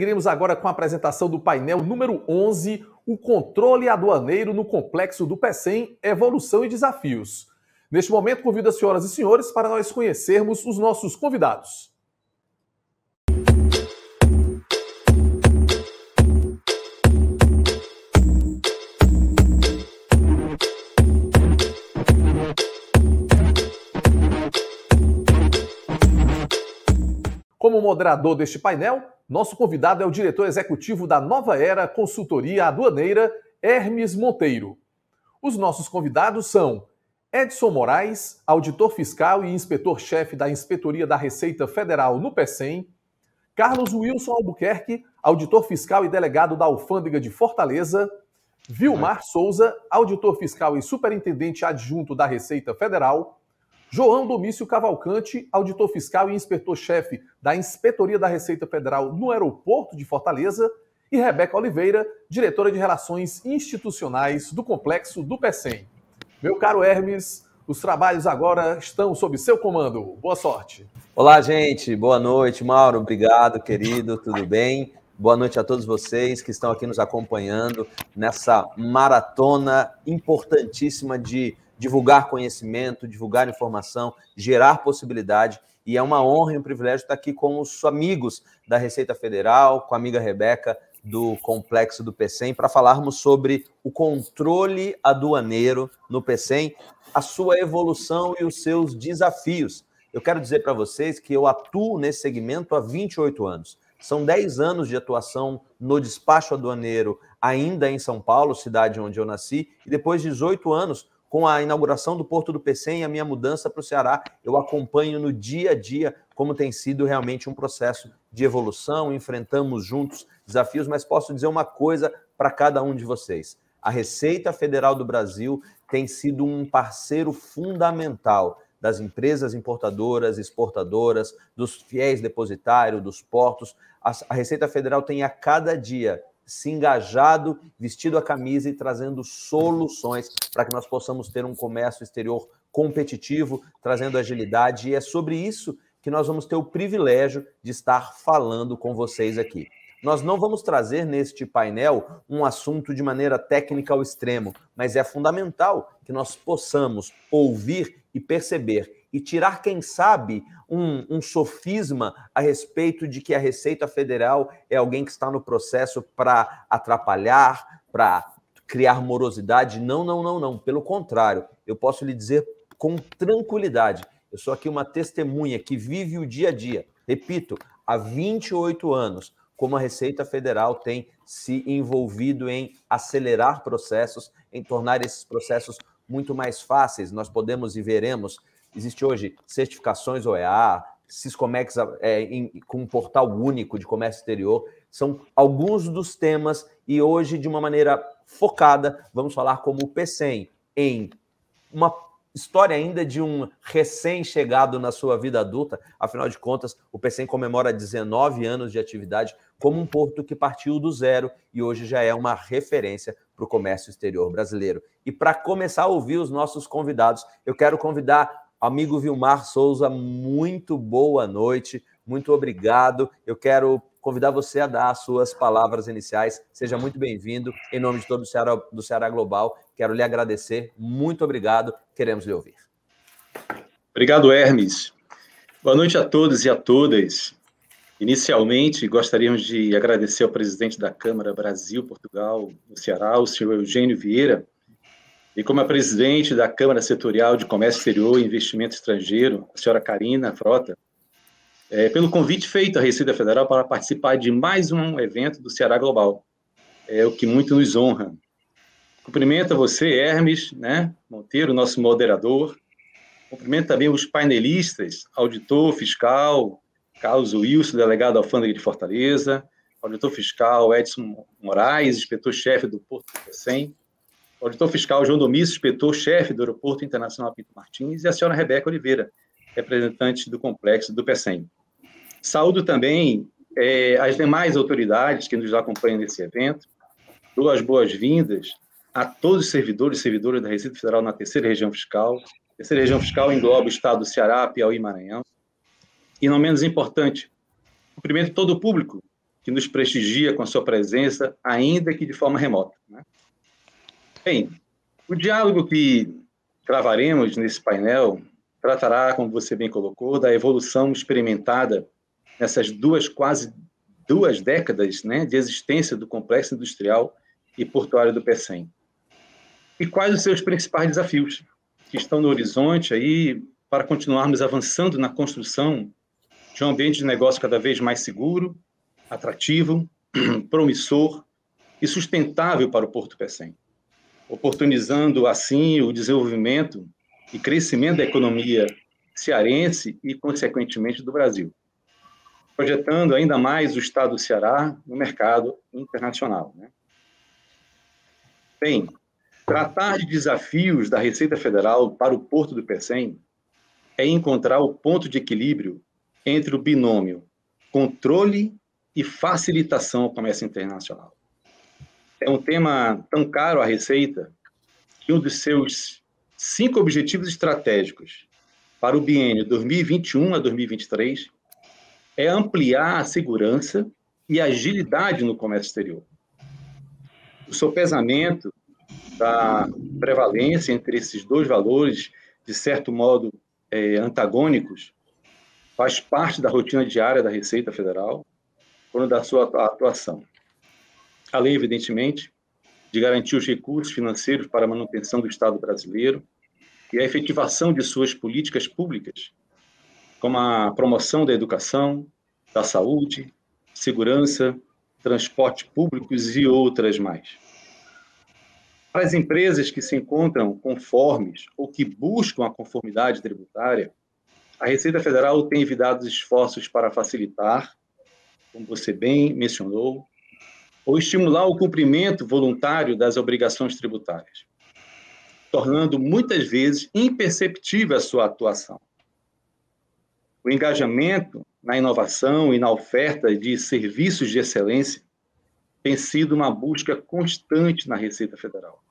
Seguiremos agora com a apresentação do painel número 11, o controle aduaneiro no complexo do PECEM, evolução e desafios. Neste momento, convido as senhoras e senhores para nós conhecermos os nossos convidados. Como moderador deste painel, nosso convidado é o diretor executivo da Nova Era Consultoria Aduaneira, Hermes Monteiro. Os nossos convidados são Edson Moraes, auditor fiscal e inspetor-chefe da Inspetoria da Receita Federal no PECEM, Carlos Wilson Albuquerque, auditor fiscal e delegado da Alfândega de Fortaleza, Vilmar Souza, auditor fiscal e superintendente adjunto da Receita Federal, João Domício Cavalcante, auditor fiscal e inspetor-chefe da Inspetoria da Receita Federal no Aeroporto de Fortaleza, e Rebeca Oliveira, diretora de Relações Institucionais do Complexo do PECEM. Meu caro Hermes, os trabalhos agora estão sob seu comando. Boa sorte. Olá, gente. Boa noite, Mauro. Obrigado, querido. Tudo bem? Boa noite a todos vocês que estão aqui nos acompanhando nessa maratona importantíssima de divulgar conhecimento, divulgar informação, gerar possibilidade. E é uma honra e um privilégio estar aqui com os amigos da Receita Federal, com a amiga Rebeca, do Complexo do PECEM, para falarmos sobre o controle aduaneiro no PECEM, a sua evolução e os seus desafios. Eu quero dizer para vocês que eu atuo nesse segmento há 28 anos. São 10 anos de atuação no despacho aduaneiro, ainda em São Paulo, cidade onde eu nasci, e depois de 18 anos, com a inauguração do Porto do PECEM e a minha mudança para o Ceará, eu acompanho no dia a dia como tem sido realmente um processo de evolução, enfrentamos juntos desafios, mas posso dizer uma coisa para cada um de vocês. A Receita Federal do Brasil tem sido um parceiro fundamental das empresas importadoras, exportadoras, dos fiéis depositários, dos portos. A Receita Federal tem a cada dia se engajado, vestido a camisa e trazendo soluções para que nós possamos ter um comércio exterior competitivo, trazendo agilidade, e é sobre isso que nós vamos ter o privilégio de estar falando com vocês aqui. Nós não vamos trazer neste painel um assunto de maneira técnica ao extremo, mas é fundamental que nós possamos ouvir e perceber e tirar, quem sabe, um sofisma a respeito de que a Receita Federal é alguém que está no processo para atrapalhar, para criar morosidade. Não. Pelo contrário, eu posso lhe dizer com tranquilidade, eu sou aqui uma testemunha que vive o dia a dia. Repito, há 28 anos, como a Receita Federal tem se envolvido em acelerar processos, em tornar esses processos muito mais fáceis. Nós podemos e veremos. Existe hoje certificações OEA, Siscomex com um portal único de comércio exterior. São alguns dos temas e hoje, de uma maneira focada, vamos falar como o PECEM, em uma história ainda de um recém-chegado na sua vida adulta. Afinal de contas, o PECEM comemora 19 anos de atividade como um porto que partiu do zero e hoje já é uma referência para o comércio exterior brasileiro. E para começar a ouvir os nossos convidados, eu quero convidar amigo Vilmar Souza. Muito boa noite, muito obrigado. Eu quero convidar você a dar as suas palavras iniciais. Seja muito bem-vindo. Em nome de todo do Ceará Global, quero lhe agradecer. Muito obrigado. Queremos lhe ouvir. Obrigado, Hermes. Boa noite a todos e a todas. Inicialmente, gostaríamos de agradecer ao presidente da Câmara Brasil-Portugal do Ceará, o senhor Eugênio Vieira, e como a presidente da Câmara Setorial de Comércio Exterior e Investimento Estrangeiro, a senhora Karina Frota, pelo convite feito à Receita Federal para participar de mais um evento do Ceará Global, o que muito nos honra. Cumprimento a você, Hermes, Monteiro, nosso moderador. Cumprimento também os painelistas, auditor fiscal, Carlos Wilson, delegado da Alfândega de Fortaleza, auditor fiscal Edson Moraes, inspetor-chefe do Porto do PECEM, auditor fiscal João Domício, inspetor-chefe do Aeroporto Internacional Pinto Martins, e a senhora Rebeca Oliveira, representante do Complexo do PECEM. Saúdo também as demais autoridades que nos acompanham nesse evento. Dou as boas-vindas a todos os servidores e servidoras da Receita Federal na terceira região fiscal. A terceira região fiscal engloba o estado do Ceará, Piauí e Maranhão. E, não menos importante, cumprimento todo o público que nos prestigia com a sua presença, ainda que de forma remota, né? Bem, o diálogo que travaremos nesse painel tratará, como você bem colocou, da evolução experimentada nessas quase duas décadas, né, de existência do complexo industrial e portuário do Pecém. E quais os seus principais desafios que estão no horizonte aí para continuarmos avançando na construção de um ambiente de negócio cada vez mais seguro, atrativo, promissor e sustentável para o Porto Pecém, oportunizando, assim, o desenvolvimento e crescimento da economia cearense e, consequentemente, do Brasil, projetando ainda mais o Estado do Ceará no mercado internacional, né? Bem, tratar de desafios da Receita Federal para o Porto do Pecém é encontrar o ponto de equilíbrio entre o binômio controle e facilitação ao comércio internacional. É um tema tão caro à Receita que um dos seus 5 objetivos estratégicos para o biênio 2021 a 2023 é ampliar a segurança e agilidade no comércio exterior. O sopesamento da prevalência entre esses dois valores, de certo modo antagônicos, faz parte da rotina diária da Receita Federal, quando da sua atuação. Além, evidentemente, de garantir os recursos financeiros para a manutenção do Estado brasileiro e a efetivação de suas políticas públicas, como a promoção da educação, da saúde, segurança, transportes públicos e outras mais. Para as empresas que se encontram conformes ou que buscam a conformidade tributária, a Receita Federal tem envidado esforços para facilitar, como você bem mencionou, ou estimular o cumprimento voluntário das obrigações tributárias, tornando muitas vezes imperceptível a sua atuação. O engajamento na inovação e na oferta de serviços de excelência tem sido uma busca constante na Receita Federal.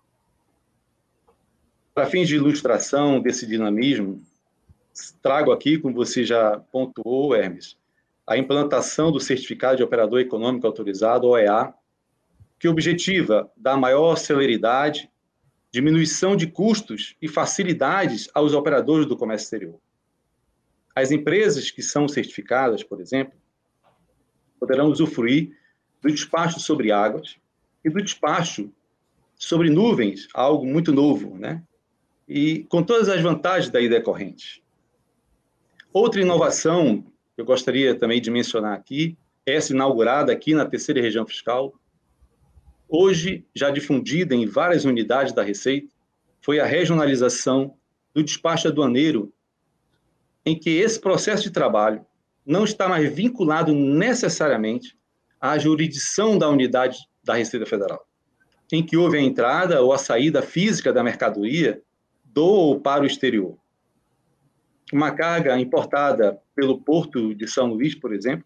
Para fins de ilustração desse dinamismo, trago aqui, como você já pontuou, Hermes, a implantação do Certificado de Operador Econômico Autorizado, OEA, que objetiva dar maior celeridade, diminuição de custos e facilidades aos operadores do comércio exterior. As empresas que são certificadas, por exemplo, poderão usufruir do despacho sobre águas e do despacho sobre nuvens, algo muito novo, né? E com todas as vantagens daí decorrentes. Outra inovação que eu gostaria também de mencionar aqui, essa inaugurada aqui na Terceira Região Fiscal, hoje já difundida em várias unidades da Receita, foi a regionalização do despacho aduaneiro, em que esse processo de trabalho não está mais vinculado necessariamente à jurisdição da unidade da Receita Federal, em que houve a entrada ou a saída física da mercadoria do ou para o exterior. Uma carga importada pelo Porto de São Luís, por exemplo,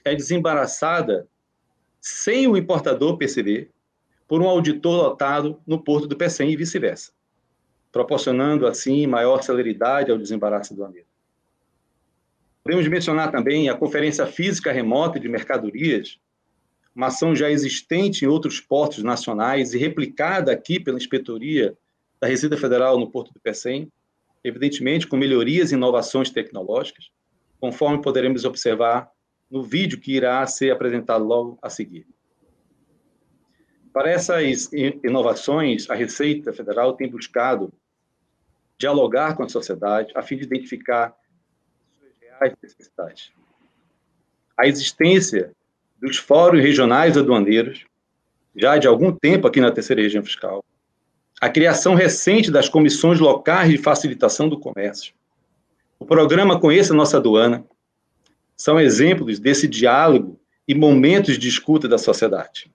é desembaraçada sem o importador perceber por um auditor lotado no Porto do Pecém e vice-versa, proporcionando, assim, maior celeridade ao desembaraço aduaneiro. Podemos mencionar também a Conferência Física Remota de Mercadorias, uma ação já existente em outros portos nacionais e replicada aqui pela Inspetoria da Receita Federal no Porto do Pecém, evidentemente com melhorias e inovações tecnológicas, conforme poderemos observar no vídeo que irá ser apresentado logo a seguir. Para essas inovações, a Receita Federal tem buscado dialogar com a sociedade a fim de identificar suas reais necessidades. A existência dos fóruns regionais aduaneiros, já de algum tempo aqui na Terceira Região Fiscal, a criação recente das comissões locais de facilitação do comércio, o programa Conheça Nossa Aduana, são exemplos desse diálogo e momentos de escuta da sociedade.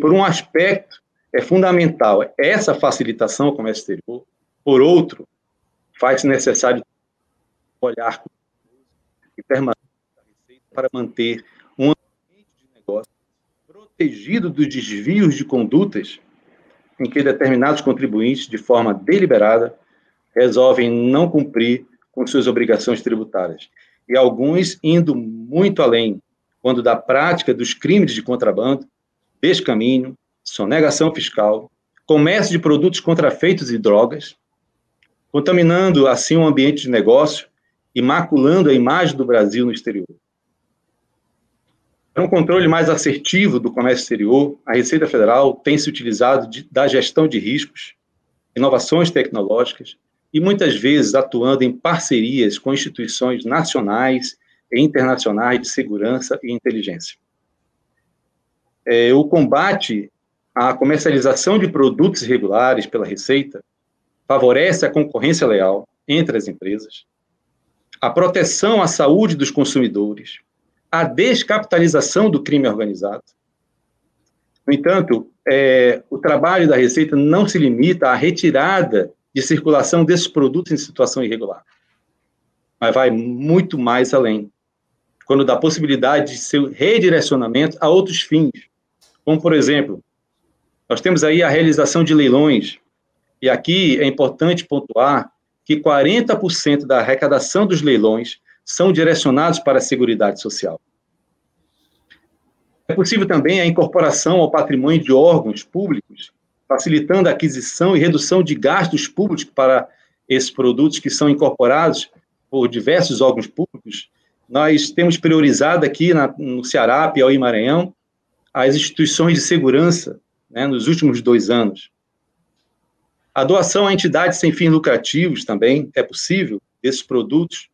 Por um aspecto, é fundamental essa facilitação ao comércio exterior, por outro, faz-se necessário olhar e permanente para manter um ambiente de negócio protegido dos desvios de condutas em que determinados contribuintes, de forma deliberada, resolvem não cumprir com suas obrigações tributárias, e alguns indo muito além, quando da prática dos crimes de contrabando, descaminho, sonegação fiscal, comércio de produtos contrafeitos e drogas, contaminando assim o ambiente de negócio e maculando a imagem do Brasil no exterior. Para um controle mais assertivo do comércio exterior, a Receita Federal tem se utilizado da gestão de riscos, inovações tecnológicas e muitas vezes atuando em parcerias com instituições nacionais e internacionais de segurança e inteligência. O combate à comercialização de produtos irregulares pela Receita favorece a concorrência leal entre as empresas, a proteção à saúde dos consumidores, a descapitalização do crime organizado. No entanto, o trabalho da Receita não se limita à retirada de circulação desses produtos em situação irregular, mas vai muito mais além, quando dá possibilidade de seu redirecionamento a outros fins, como, por exemplo, nós temos aí a realização de leilões, e aqui é importante pontuar que 40% da arrecadação dos leilões são direcionados para a Seguridade Social. É possível também a incorporação ao patrimônio de órgãos públicos, facilitando a aquisição e redução de gastos públicos para esses produtos que são incorporados por diversos órgãos públicos. Nós temos priorizado aqui no Ceará, Piauí e Maranhão, as instituições de segurança, nos últimos 2 anos. A doação a entidades sem fins lucrativos também é possível, desses produtos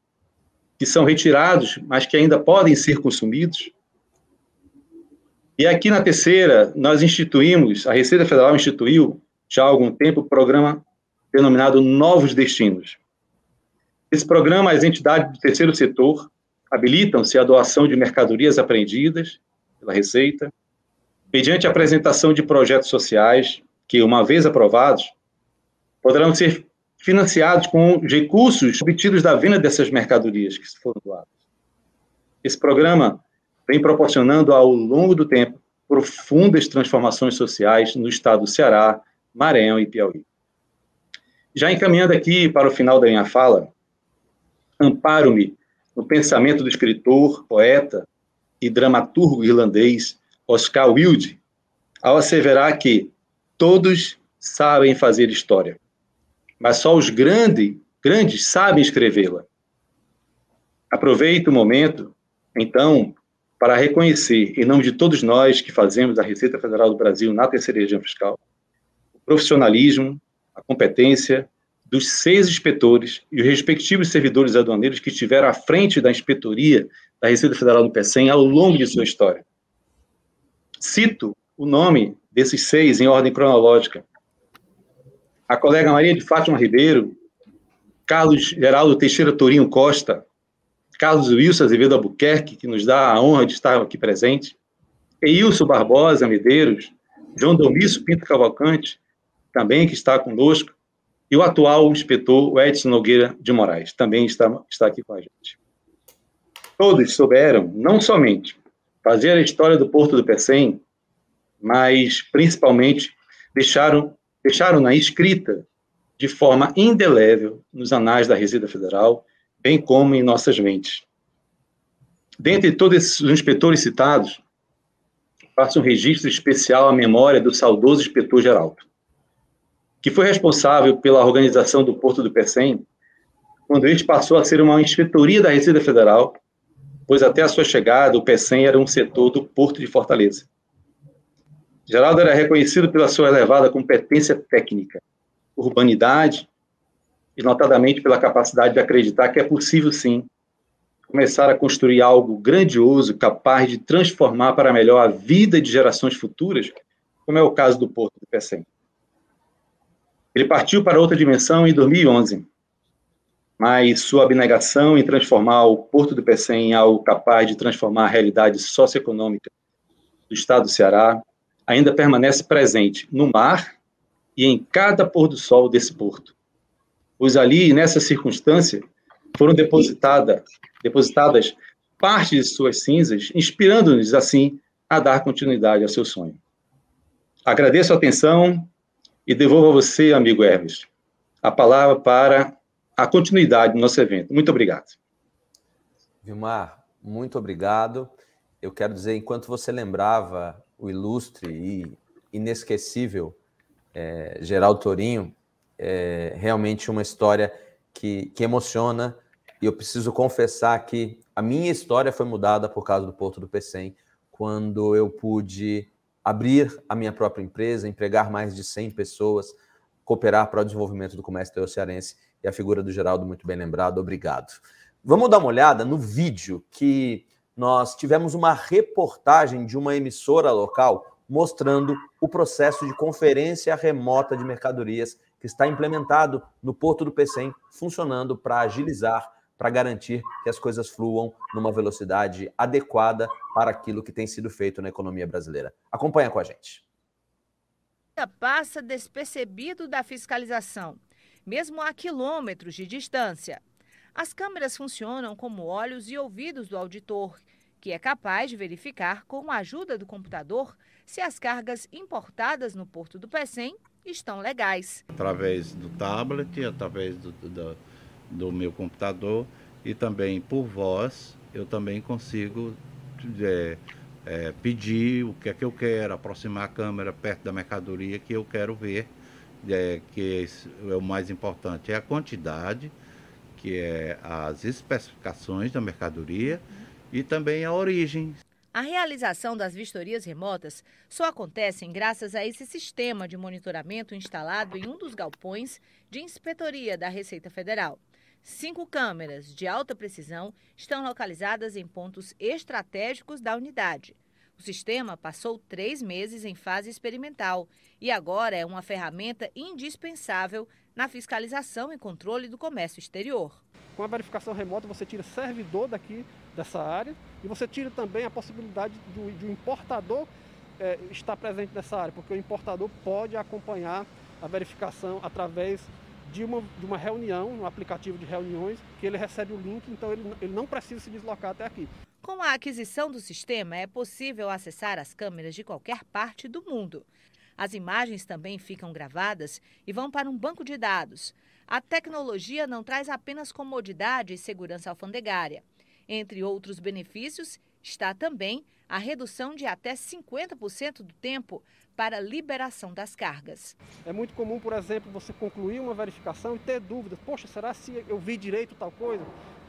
que são retirados, mas que ainda podem ser consumidos. E aqui na terceira, a Receita Federal instituiu, já há algum tempo, o programa denominado Novos Destinos. Esse programa, as entidades do terceiro setor habilitam-se à doação de mercadorias apreendidas pela Receita, mediante a apresentação de projetos sociais que, uma vez aprovados, poderão ser financiados com recursos obtidos da venda dessas mercadorias que foram doadas. Esse programa vem proporcionando, ao longo do tempo, profundas transformações sociais no estado do Ceará, Maranhão e Piauí. Já encaminhando aqui para o final da minha fala, amparo-me no pensamento do escritor, poeta e dramaturgo irlandês Oscar Wilde, ao asseverar que todos sabem fazer história, mas só os grandes sabem escrevê-la. Aproveito o momento, então, para reconhecer, em nome de todos nós que fazemos a Receita Federal do Brasil na terceira região fiscal, o profissionalismo, a competência dos 6 inspetores e os respectivos servidores aduaneiros que estiveram à frente da inspetoria da Receita Federal do PECEM ao longo de sua história. Cito o nome desses 6 em ordem cronológica. A colega Maria de Fátima Ribeiro, Carlos Geraldo Teixeira Tourinho Costa, Carlos Wilson Azevedo Albuquerque, que nos dá a honra de estar aqui presente, Eilson Barbosa Medeiros, João Domício Pinto Cavalcante, também que está conosco, e o atual inspetor, o Edson Nogueira de Moraes, também está aqui com a gente. Todos souberam, não somente fazer a história do Porto do Pecém, mas, principalmente, deixaram-na escrita de forma indelével nos anais da Receita Federal, bem como em nossas mentes. Dentre todos esses inspetores citados, faço um registro especial à memória do saudoso inspetor Geraldo, que foi responsável pela organização do Porto do Pecém, quando este passou a ser uma inspetoria da Receita Federal, pois até a sua chegada, o Pecém era um setor do Porto de Fortaleza. Geraldo era reconhecido pela sua elevada competência técnica, urbanidade e, notadamente, pela capacidade de acreditar que é possível, sim, começar a construir algo grandioso, capaz de transformar para melhor a vida de gerações futuras, como é o caso do Porto do Pecém. Ele partiu para outra dimensão em 2011, mas sua abnegação em transformar o Porto do Pecém em algo capaz de transformar a realidade socioeconômica do estado do Ceará ainda permanece presente no mar e em cada pôr do sol desse porto. Pois ali, nessa circunstância, foram depositadas parte de suas cinzas, inspirando-nos, assim, a dar continuidade ao seu sonho. Agradeço a atenção e devolvo a você, amigo Hermes, a palavra para a continuidade do nosso evento. Muito obrigado. Vilmar, muito obrigado. eu quero dizer, enquanto você lembrava o ilustre e inesquecível Geraldo Tourinho, realmente uma história que emociona, e eu preciso confessar que a minha história foi mudada por causa do Porto do Pecém, quando eu pude abrir a minha própria empresa, empregar mais de 100 pessoas, cooperar para o desenvolvimento do comércio exterior cearense, e a figura do Geraldo muito bem lembrado, obrigado. Vamos dar uma olhada no vídeo que nós tivemos uma reportagem de uma emissora local mostrando o processo de conferência remota de mercadorias que está implementado no Porto do Pecém, funcionando para agilizar, para garantir que as coisas fluam numa velocidade adequada para aquilo que tem sido feito na economia brasileira. Acompanha com a gente. Passa despercebido da fiscalização, mesmo a quilômetros de distância. As câmeras funcionam como olhos e ouvidos do auditor, que é capaz de verificar, com a ajuda do computador, se as cargas importadas no Porto do Pecém estão legais. Através do tablet, através do meu computador e também por voz, eu também consigo pedir o que é que eu quero, aproximar a câmera perto da mercadoria que eu quero ver, que é o mais importante, é a quantidade, que é as especificações da mercadoria e também a origem. A realização das vistorias remotas só acontece graças a esse sistema de monitoramento instalado em um dos galpões de inspetoria da Receita Federal. 5 câmeras de alta precisão estão localizadas em pontos estratégicos da unidade. O sistema passou 3 meses em fase experimental e agora é uma ferramenta indispensável na fiscalização e controle do comércio exterior. Com a verificação remota, você tira servidor dessa área e você tira também a possibilidade de um importador estar presente nessa área, porque o importador pode acompanhar a verificação através de uma reunião, um aplicativo de reuniões, que ele recebe o link, então ele não precisa se deslocar até aqui. Com a aquisição do sistema, é possível acessar as câmeras de qualquer parte do mundo. As imagens também ficam gravadas e vão para um banco de dados. A tecnologia não traz apenas comodidade e segurança alfandegária. Entre outros benefícios, está também a redução de até 50% do tempo para a liberação das cargas. É muito comum, por exemplo, você concluir uma verificação e ter dúvidas. Poxa, será se eu vi direito tal coisa?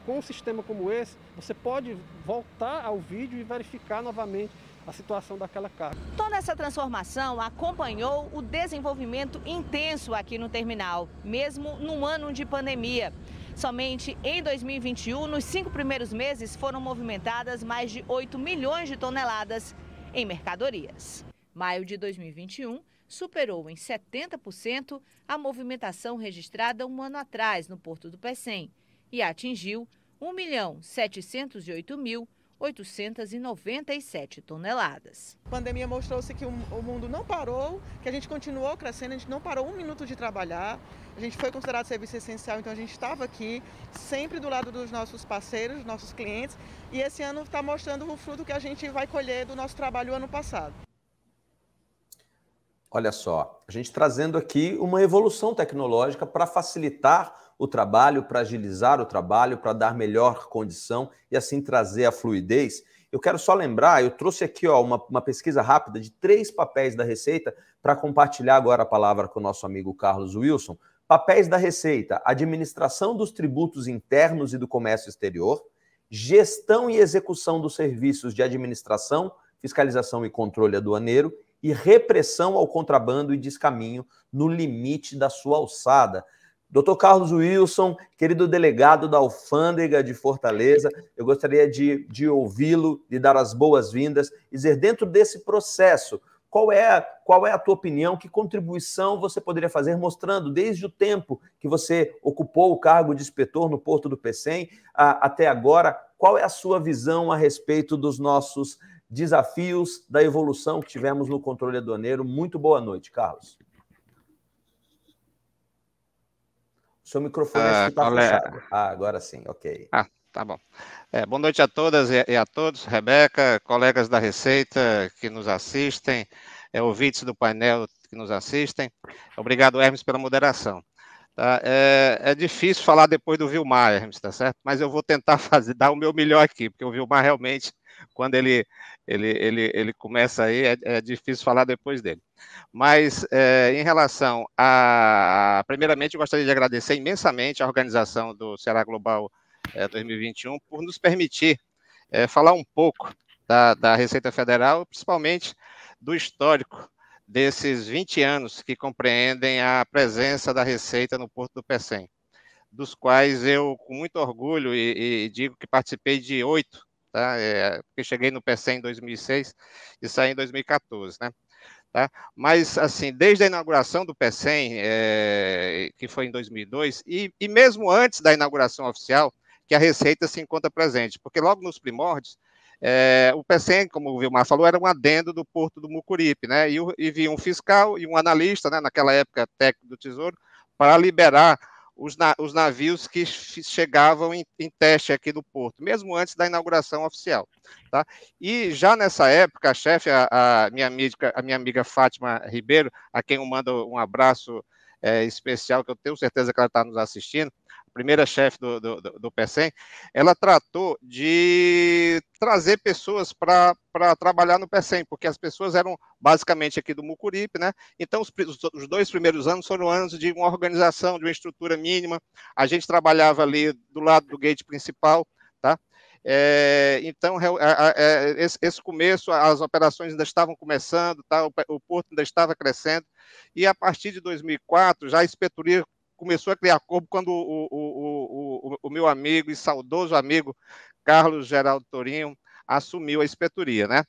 Com um sistema como esse, você pode voltar ao vídeo e verificar novamente a situação daquela carga. Toda essa transformação acompanhou o desenvolvimento intenso aqui no terminal, mesmo num ano de pandemia. Somente em 2021, nos 5 primeiros meses, foram movimentadas mais de 8 milhões de toneladas em mercadorias. Maio de 2021 superou em 70% a movimentação registrada um ano atrás no Porto do Pecém e atingiu 1.075.897 toneladas. A pandemia mostrou-se que o mundo não parou, que a gente continuou crescendo, a gente não parou 1 minuto de trabalhar. A gente foi considerado serviço essencial, então a gente estava aqui sempre do lado dos nossos parceiros, dos nossos clientes, e esse ano está mostrando o fruto que a gente vai colher do nosso trabalho ano passado. Olha só, a gente trazendo aqui uma evolução tecnológica para facilitar o trabalho, para agilizar o trabalho, para dar melhor condição e assim trazer a fluidez. Eu quero só lembrar, eu trouxe aqui uma pesquisa rápida de 3 papéis da Receita para compartilhar agora a palavra com o nosso amigo Carlos Wilson. Papéis da Receita: administração dos tributos internos e do comércio exterior, gestão e execução dos serviços de administração, fiscalização e controle aduaneiro e repressão ao contrabando e descaminho no limite da sua alçada. Dr. Carlos Wilson, querido delegado da Alfândega de Fortaleza, eu gostaria de ouvi-lo, de dar as boas-vindas, dizer, dentro desse processo, qual é a tua opinião, que contribuição você poderia fazer, mostrando desde o tempo que você ocupou o cargo de inspetor no Porto do Pecém até agora, qual é a sua visão a respeito dos nossos desafios, da evolução que tivemos no controle aduaneiro? Muito boa noite, Carlos. O seu microfone está fechado. Agora sim, ok. Tá bom. Boa noite a todas e a todos. Rebeca, colegas da Receita que nos assistem, ouvintes do painel que nos assistem. Obrigado, Hermes, pela moderação. Tá? É difícil falar depois do Vilmar, Hermes, tá certo? Mas eu vou tentar dar o meu melhor aqui, porque o Vilmar realmente quando ele começa aí, é difícil falar depois dele. Mas, em relação primeiramente, eu gostaria de agradecer imensamente a organização do Ceará Global 2021 por nos permitir falar um pouco da Receita Federal, principalmente do histórico desses 20 anos que compreendem a presença da Receita no Porto do Pecém, dos quais eu, com muito orgulho, e digo que participei de 8, tá? Porque cheguei no Pecém em 2006 e saí em 2014, né? Tá? Mas, assim, desde a inauguração do Pecém, que foi em 2002, e mesmo antes da inauguração oficial, que a Receita se encontra presente, porque logo nos primórdios, o Pecém, como o Vilmar falou, era um adendo do Porto do Mucuripe, né? E vinha um fiscal e um analista, né, naquela época técnico do Tesouro, para liberar os navios que chegavam em teste aqui no Porto, mesmo antes da inauguração oficial. Tá? E já nessa época, a chefe, a minha amiga Fátima Ribeiro, a quem eu mando um abraço especial, que eu tenho certeza que ela está nos assistindo, primeira chefe do Pecém, ela tratou de trazer pessoas para trabalhar no Pecém, porque as pessoas eram basicamente aqui do Mucuripe, né? Então, os 2 primeiros anos foram anos de uma organização, de uma estrutura mínima. A gente trabalhava ali do lado do gate principal, tá? Então, esse começo, as operações ainda estavam começando, tá? O porto ainda estava crescendo, e a partir de 2004, já a inspetoria começou a criar corpo quando o meu amigo e saudoso amigo Carlos Geraldo Torinho assumiu a inspetoria, né?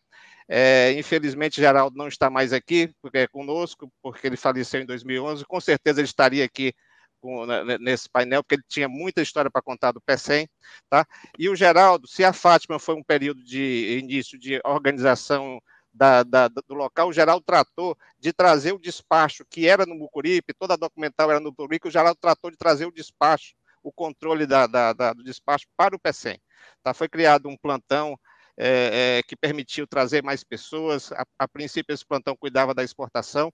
Infelizmente, Geraldo não está mais aqui conosco, porque ele faleceu em 2011. Com certeza ele estaria aqui nesse painel, porque ele tinha muita história para contar do Pecém, tá? E o Geraldo, se a Fátima foi um período de início de organização do local, o Geraldo tratou de trazer o despacho, que era no Mucuripe, toda a documental era no Mucuripe, o Geraldo tratou de trazer o despacho, o controle do despacho para o Pecém. Tá? Foi criado um plantão que permitiu trazer mais pessoas. A princípio, esse plantão cuidava da exportação,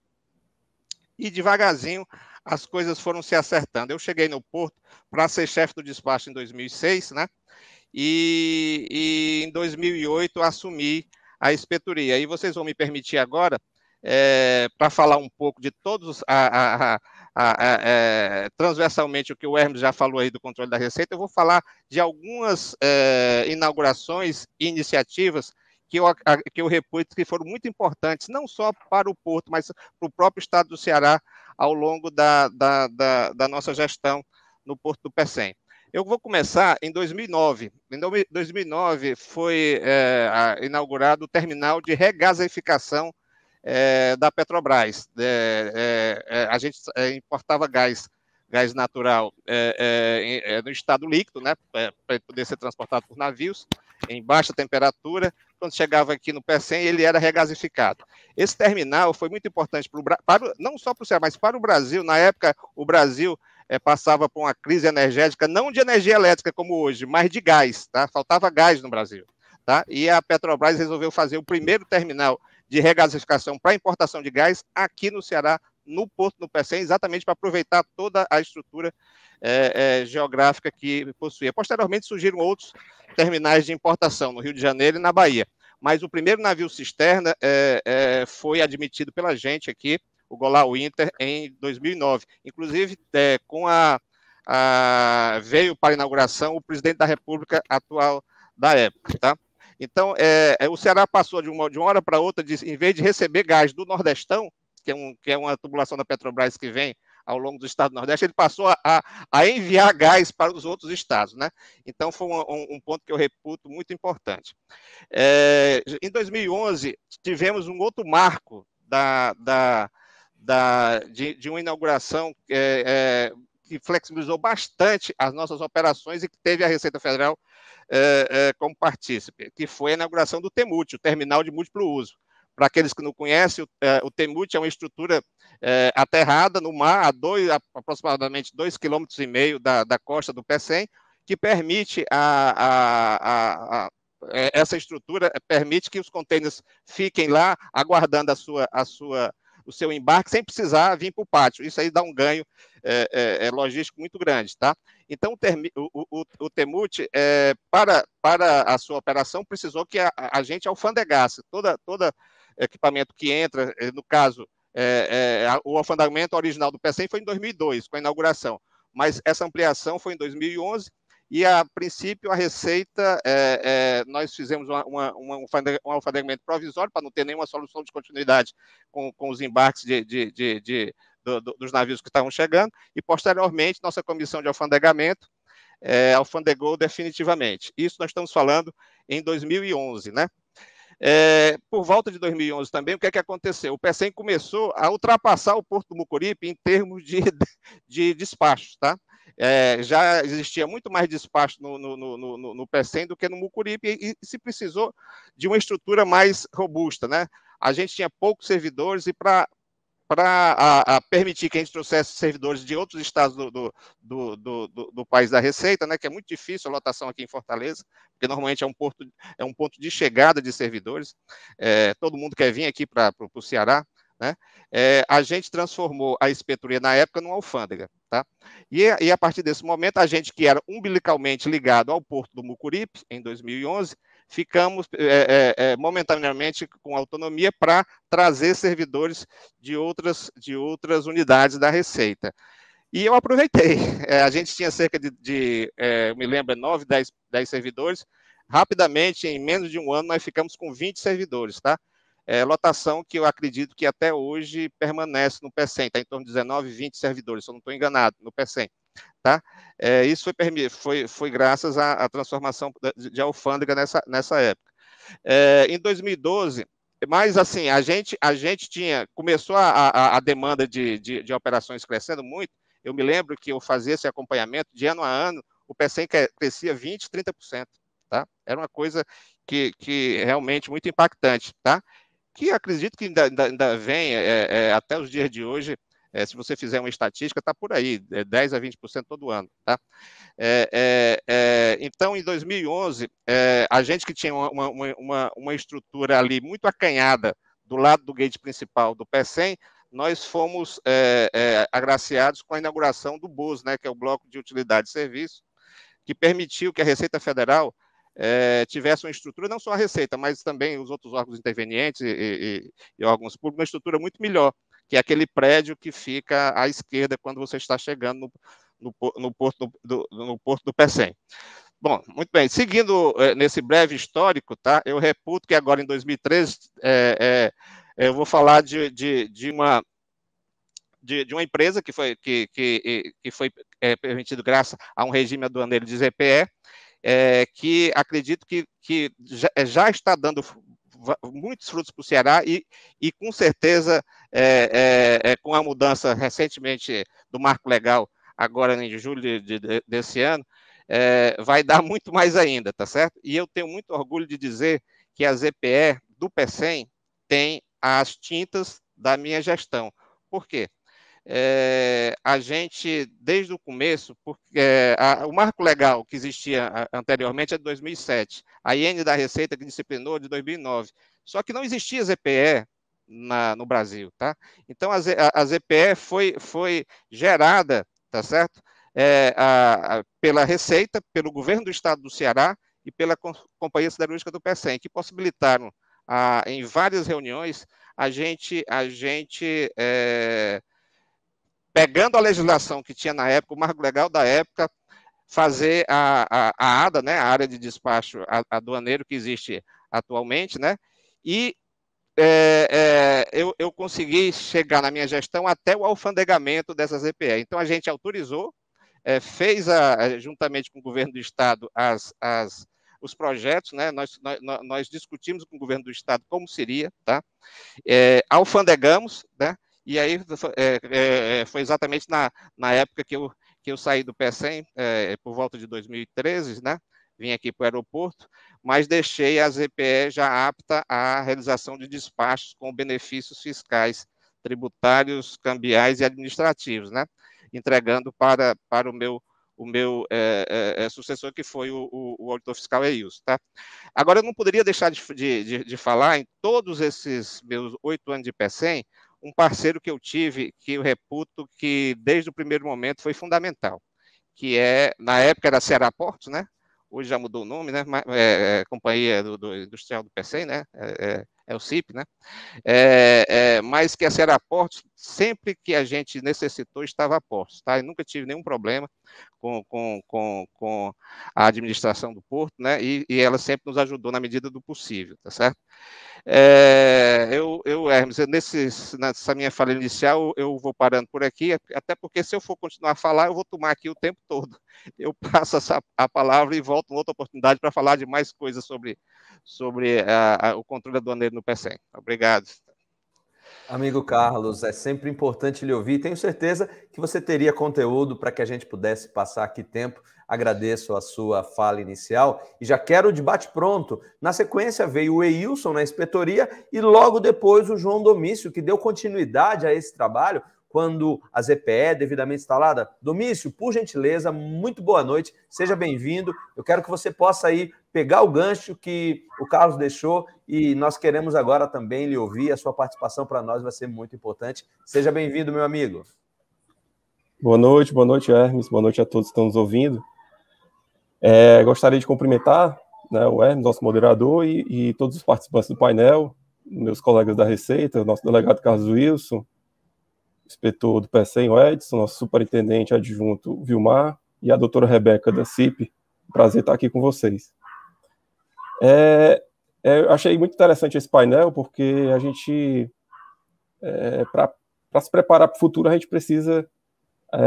e devagarzinho as coisas foram se acertando. Eu cheguei no Porto para ser chefe do despacho em 2006, né? E em 2008 assumi a inspetoria. E vocês vão me permitir agora, para falar um pouco de todos, transversalmente, o que o Hermes já falou aí do controle da Receita, eu vou falar de algumas inaugurações e iniciativas que eu reputo que foram muito importantes, não só para o Porto, mas para o próprio estado do Ceará, ao longo da nossa gestão no Porto do Pecém. Eu vou começar em 2009. Em 2009 foi inaugurado o terminal de regasificação da Petrobras. A gente importava gás natural no estado líquido, né, para poder ser transportado por navios em baixa temperatura. Quando chegava aqui no Pecém, ele era regasificado. Esse terminal foi muito importante não só para o Ceará, mas para o Brasil. Na época, o Brasil passava por uma crise energética, não de energia elétrica como hoje, mas de gás, tá? Faltava gás no Brasil, tá? E a Petrobras resolveu fazer o primeiro terminal de regasificação para importação de gás aqui no Ceará, no Porto do Pecém, exatamente para aproveitar toda a estrutura geográfica que possuía. Posteriormente surgiram outros terminais de importação no Rio de Janeiro e na Bahia, mas o primeiro navio cisterna foi admitido pela gente aqui, o Golau Inter, em 2009. Inclusive, veio para a inauguração o presidente da República atual da época, tá? Então, o Ceará passou de uma hora para outra, em vez de receber gás do Nordestão, que é uma tubulação da Petrobras que vem ao longo do estado do Nordeste, ele passou a enviar gás para os outros estados, né? Então, foi um ponto que eu reputo muito importante. Em 2011, tivemos um outro marco de uma inauguração que flexibilizou bastante as nossas operações e que teve a Receita Federal como partícipe, que foi a inauguração do TEMUT, o Terminal de Múltiplo Uso. Para aqueles que não conhecem, o TEMUT é uma estrutura aterrada no mar, aproximadamente 2,5 km da costa do Pecém, que permite essa estrutura permite que os contêineres fiquem lá, aguardando a sua o seu embarque sem precisar vir para o pátio. Isso aí dá um ganho logístico muito grande, tá? Então, o Temut, para a sua operação, precisou que a gente alfandegasse todo equipamento que entra, no caso, o alfandegamento original do PECEM foi em 2002, com a inauguração, mas essa ampliação foi em 2011, e, a princípio, a Receita, nós fizemos um alfandegamento provisório para não ter nenhuma solução de continuidade com os embarques dos navios que estavam chegando, e, posteriormente, nossa comissão de alfandegamento alfandegou definitivamente. Isso nós estamos falando em 2011, né? Por volta de 2011 também, o que é que aconteceu? O PECEM começou a ultrapassar o Porto do Mucuripe em termos de despachos, tá? Já existia muito mais despacho no PECEM do que no Mucuripe, e se precisou de uma estrutura mais robusta, né? A gente tinha poucos servidores, e para permitir que a gente trouxesse servidores de outros estados do país da Receita, né, que é muito difícil a lotação aqui em Fortaleza, porque normalmente é um ponto de chegada de servidores, todo mundo quer vir aqui para o Ceará, né? A gente transformou a inspetoria na época numa alfândega, tá? E a partir desse momento, a gente que era umbilicalmente ligado ao Porto do Mucuripe, em 2011, ficamos momentaneamente com autonomia para trazer servidores de outras unidades da Receita. E eu aproveitei. A gente tinha cerca eu me lembro, 9, 10 servidores. Rapidamente, em menos de um ano, nós ficamos com 20 servidores, tá? Lotação que eu acredito que até hoje permanece no PECEM, está em torno de 19, 20 servidores, se eu não estou enganado, no PECEM. Tá? Isso foi graças à transformação de alfândega nessa época. Em 2012, mas assim, a gente começou a demanda de operações crescendo muito. Eu me lembro que eu fazia esse acompanhamento de ano a ano, o PECEM crescia 20%, 30%. Tá? Era uma coisa que realmente muito impactante, tá? Que acredito que ainda vem até os dias de hoje. Se você fizer uma estatística, está por aí, 10% a 20% todo ano. Tá? Então, em 2011, a gente que tinha uma estrutura ali muito acanhada do lado do gate principal do PECEM, nós fomos agraciados com a inauguração do BUS, né, que é o Bloco de Utilidade e Serviço, que permitiu que a Receita Federal tivesse uma estrutura, não só a Receita, mas também os outros órgãos intervenientes e órgãos públicos, uma estrutura muito melhor, que é aquele prédio que fica à esquerda quando você está chegando no porto do PECEM. Bom, muito bem. Seguindo nesse breve histórico, tá? Eu reputo que agora, em 2013, eu vou falar de uma empresa que foi permitido graças a um regime aduaneiro de ZPE, que acredito que já está dando muitos frutos para o Ceará, e com certeza, com a mudança recentemente do marco legal, agora em julho desse ano, vai dar muito mais ainda, tá certo? E eu tenho muito orgulho de dizer que a ZPE do PECEM tem as tintas da minha gestão. Por quê? A gente, desde o começo, o marco legal que existia anteriormente é de 2007, a IN da Receita que disciplinou de 2009, só que não existia ZPE no Brasil, tá? Então a ZPE foi gerada, tá certo? Pela Receita, pelo governo do estado do Ceará e pela Companhia Siderúrgica do PECEM, que possibilitaram, em várias reuniões, a gente pegando a legislação que tinha na época, o marco legal da época, fazer a ADA, né, a área de despacho aduaneiro que existe atualmente, né, e eu consegui chegar na minha gestão até o alfandegamento dessa ZPE. Então, a gente autorizou, fez, juntamente com o governo do estado, os projetos, né, nós discutimos com o governo do estado como seria, tá? Alfandegamos, né? E aí foi exatamente na época que eu saí do PECEM, por volta de 2013, né? Vim aqui para o aeroporto, mas deixei a ZPE já apta à realização de despachos com benefícios fiscais, tributários, cambiais e administrativos, né? Entregando para o meu sucessor, que foi o auditor fiscal EIUS, tá? Agora, eu não poderia deixar de falar, em todos esses meus 8 anos de PECEM, um parceiro que eu tive, que eu reputo que desde o primeiro momento foi fundamental, que na época era Ceará Portos, né? Hoje já mudou o nome, né? Companhia do Industrial do PECEM, né? É o CIP, né? Mas que a Ceará Portos, sempre que a gente necessitou, estava a postos, tá? E nunca tive nenhum problema com a administração do porto, né? E ela sempre nos ajudou na medida do possível, tá certo? Hermes, nessa minha fala inicial, eu vou parando por aqui, até porque se eu for continuar a falar, eu vou tomar aqui o tempo todo. Eu passo a palavra e volto em outra oportunidade para falar de mais coisas sobre o controle aduaneiro no PECEM. Obrigado. Amigo Carlos, é sempre importante lhe ouvir. Tenho certeza que você teria conteúdo para que a gente pudesse passar aqui tempo. Agradeço a sua fala inicial e já quero o debate pronto. Na sequência veio o Eilson na inspetoria e logo depois o João Domício, que deu continuidade a esse trabalho quando a ZPE é devidamente instalada. Domício, por gentileza, muito boa noite, seja bem-vindo. Eu quero que você possa aí pegar o gancho que o Carlos deixou e nós queremos agora também lhe ouvir. A sua participação para nós vai ser muito importante. Seja bem-vindo, meu amigo. Boa noite, Hermes. Boa noite a todos que estão nos ouvindo. Gostaria de cumprimentar, né, o Hermes, nosso moderador, e todos os participantes do painel, meus colegas da Receita, o nosso delegado Carlos Wilson, inspetor do PECEM, o Edson, nosso superintendente adjunto Vilmar, e a doutora Rebeca da CIP. Prazer estar aqui com vocês. Eu achei muito interessante esse painel, porque a gente, para se preparar para o futuro, a gente precisa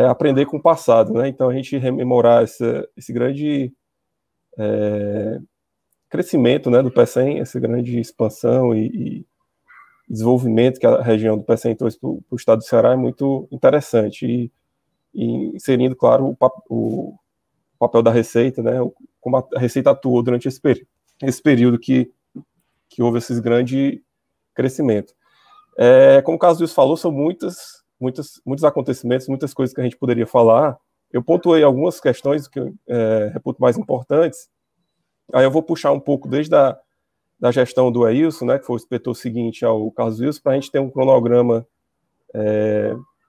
aprender com o passado, né? Então, a gente rememorar esse grande crescimento, né, do PECEM, essa grande expansão e desenvolvimento que a região do PECEM trouxe para o estado do Ceará é muito interessante, e inserindo, claro, o papel da Receita, né, como a Receita atuou durante esse período que houve esse grande crescimento. Como o Carlos Wilson falou, são muitos acontecimentos, muitas coisas que a gente poderia falar. Eu pontuei algumas questões que eu reputo mais importantes. Aí eu vou puxar um pouco desde da gestão do Eilson, né, que foi o inspetor seguinte ao Carlos Wilson, para a gente ter um cronograma,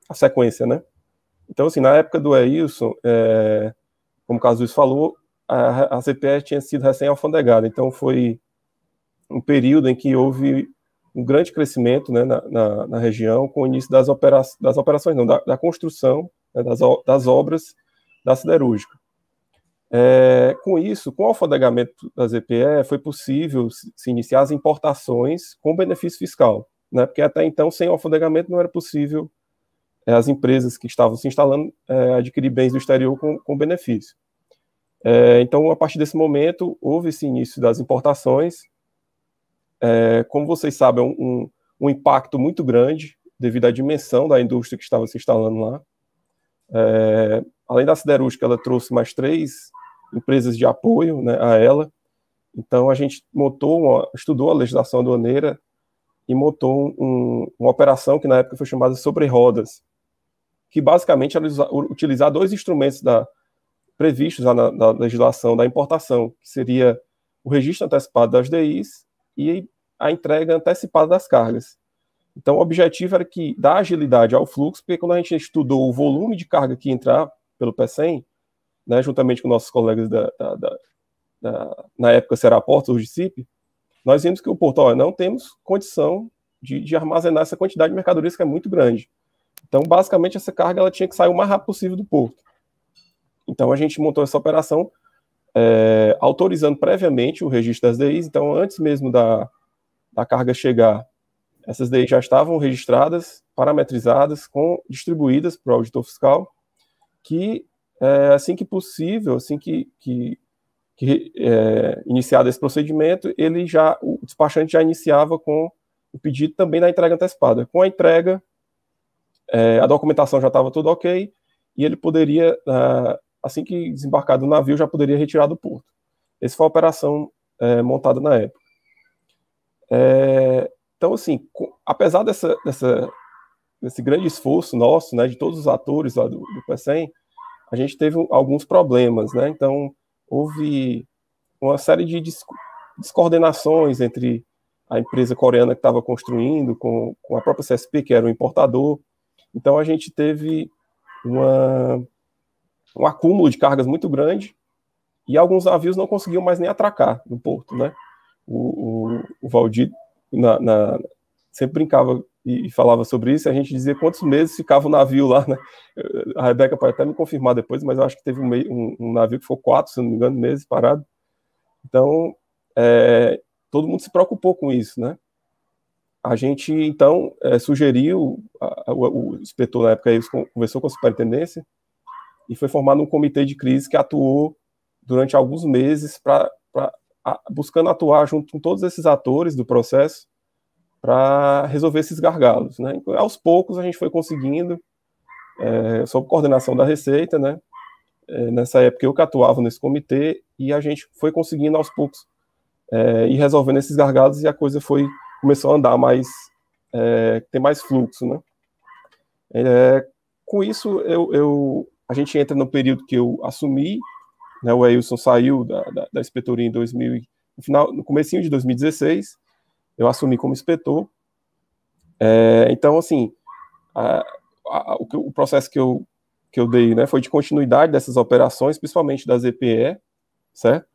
a sequência, né? Então, assim, na época do Eilson, como o Carlos Wilson falou, a ZPE tinha sido recém-alfandegada, então foi um período em que houve um grande crescimento, né, na região, com o início das operações, não, da construção, né, das obras da siderúrgica. Com isso, com o alfandegamento da ZPE, foi possível se iniciar as importações com benefício fiscal, né, porque até então, sem o alfandegamento, não era possível as empresas que estavam se instalando adquirir bens do exterior com benefício. Então, a partir desse momento, houve esse início das importações. Como vocês sabem, um impacto muito grande devido à dimensão da indústria que estava se instalando lá. Além da siderúrgica, ela trouxe mais 3 empresas de apoio, né, a ela. Então, a gente estudou a legislação aduaneira e montou uma operação que na época foi chamada Sobre Rodas, que basicamente era utilizar 2 instrumentos previstos lá na legislação da importação, que seria o registro antecipado das DIs e a entrega antecipada das cargas. Então, o objetivo era dar agilidade ao fluxo, porque quando a gente estudou o volume de carga que ia entrar pelo PECEM, né, juntamente com nossos colegas na época Ceará Portos, hoje CIP, nós vimos que o porto, não temos condição de armazenar essa quantidade de mercadorias que é muito grande. Então, basicamente, essa carga ela tinha que sair o mais rápido possível do porto. Então, a gente montou essa operação autorizando previamente o registro das DIs. Então, antes mesmo da carga chegar, essas DIs já estavam registradas, parametrizadas, distribuídas para o auditor fiscal, que assim que possível, assim que iniciado esse procedimento, o despachante já iniciava com o pedido também da entrega antecipada. Com a entrega, a documentação já estava tudo ok, e ele poderia, assim que desembarcar do navio, já poderia retirar do porto. Essa foi a operação montada na época. Então, assim, apesar desse grande esforço nosso, né, de todos os atores lá do PECEM, a gente teve alguns problemas, né? Então, houve uma série de descoordenações entre a empresa coreana que estava construindo, com a própria CSP, que era o importador. Então, a gente teve um acúmulo de cargas muito grande e alguns navios não conseguiam mais nem atracar no porto, né? O Valdir sempre brincava e falava sobre isso, e a gente dizia quantos meses ficava o navio lá, né? A Rebeca pode até me confirmar depois, mas eu acho que teve um navio que ficou 4, se não me engano, meses parado. Então, todo mundo se preocupou com isso, né? A gente, então, sugeriu, o inspetor na época conversou com a superintendência e foi formado um comitê de crise que atuou durante alguns meses buscando atuar junto com todos esses atores do processo para resolver esses gargalos, né? Aos poucos a gente foi conseguindo, sob coordenação da Receita, né? Nessa época eu que atuava nesse comitê e a gente foi conseguindo aos poucos ir resolvendo esses gargalos e a coisa começou a andar mais, ter mais fluxo, né? Com isso a gente entra no período que eu assumi, né? O Eilson saiu da inspetoria no comecinho de 2016. Eu assumi como inspetor. Então, assim, o processo que eu dei, né, foi de continuidade dessas operações, principalmente da ZPE, certo?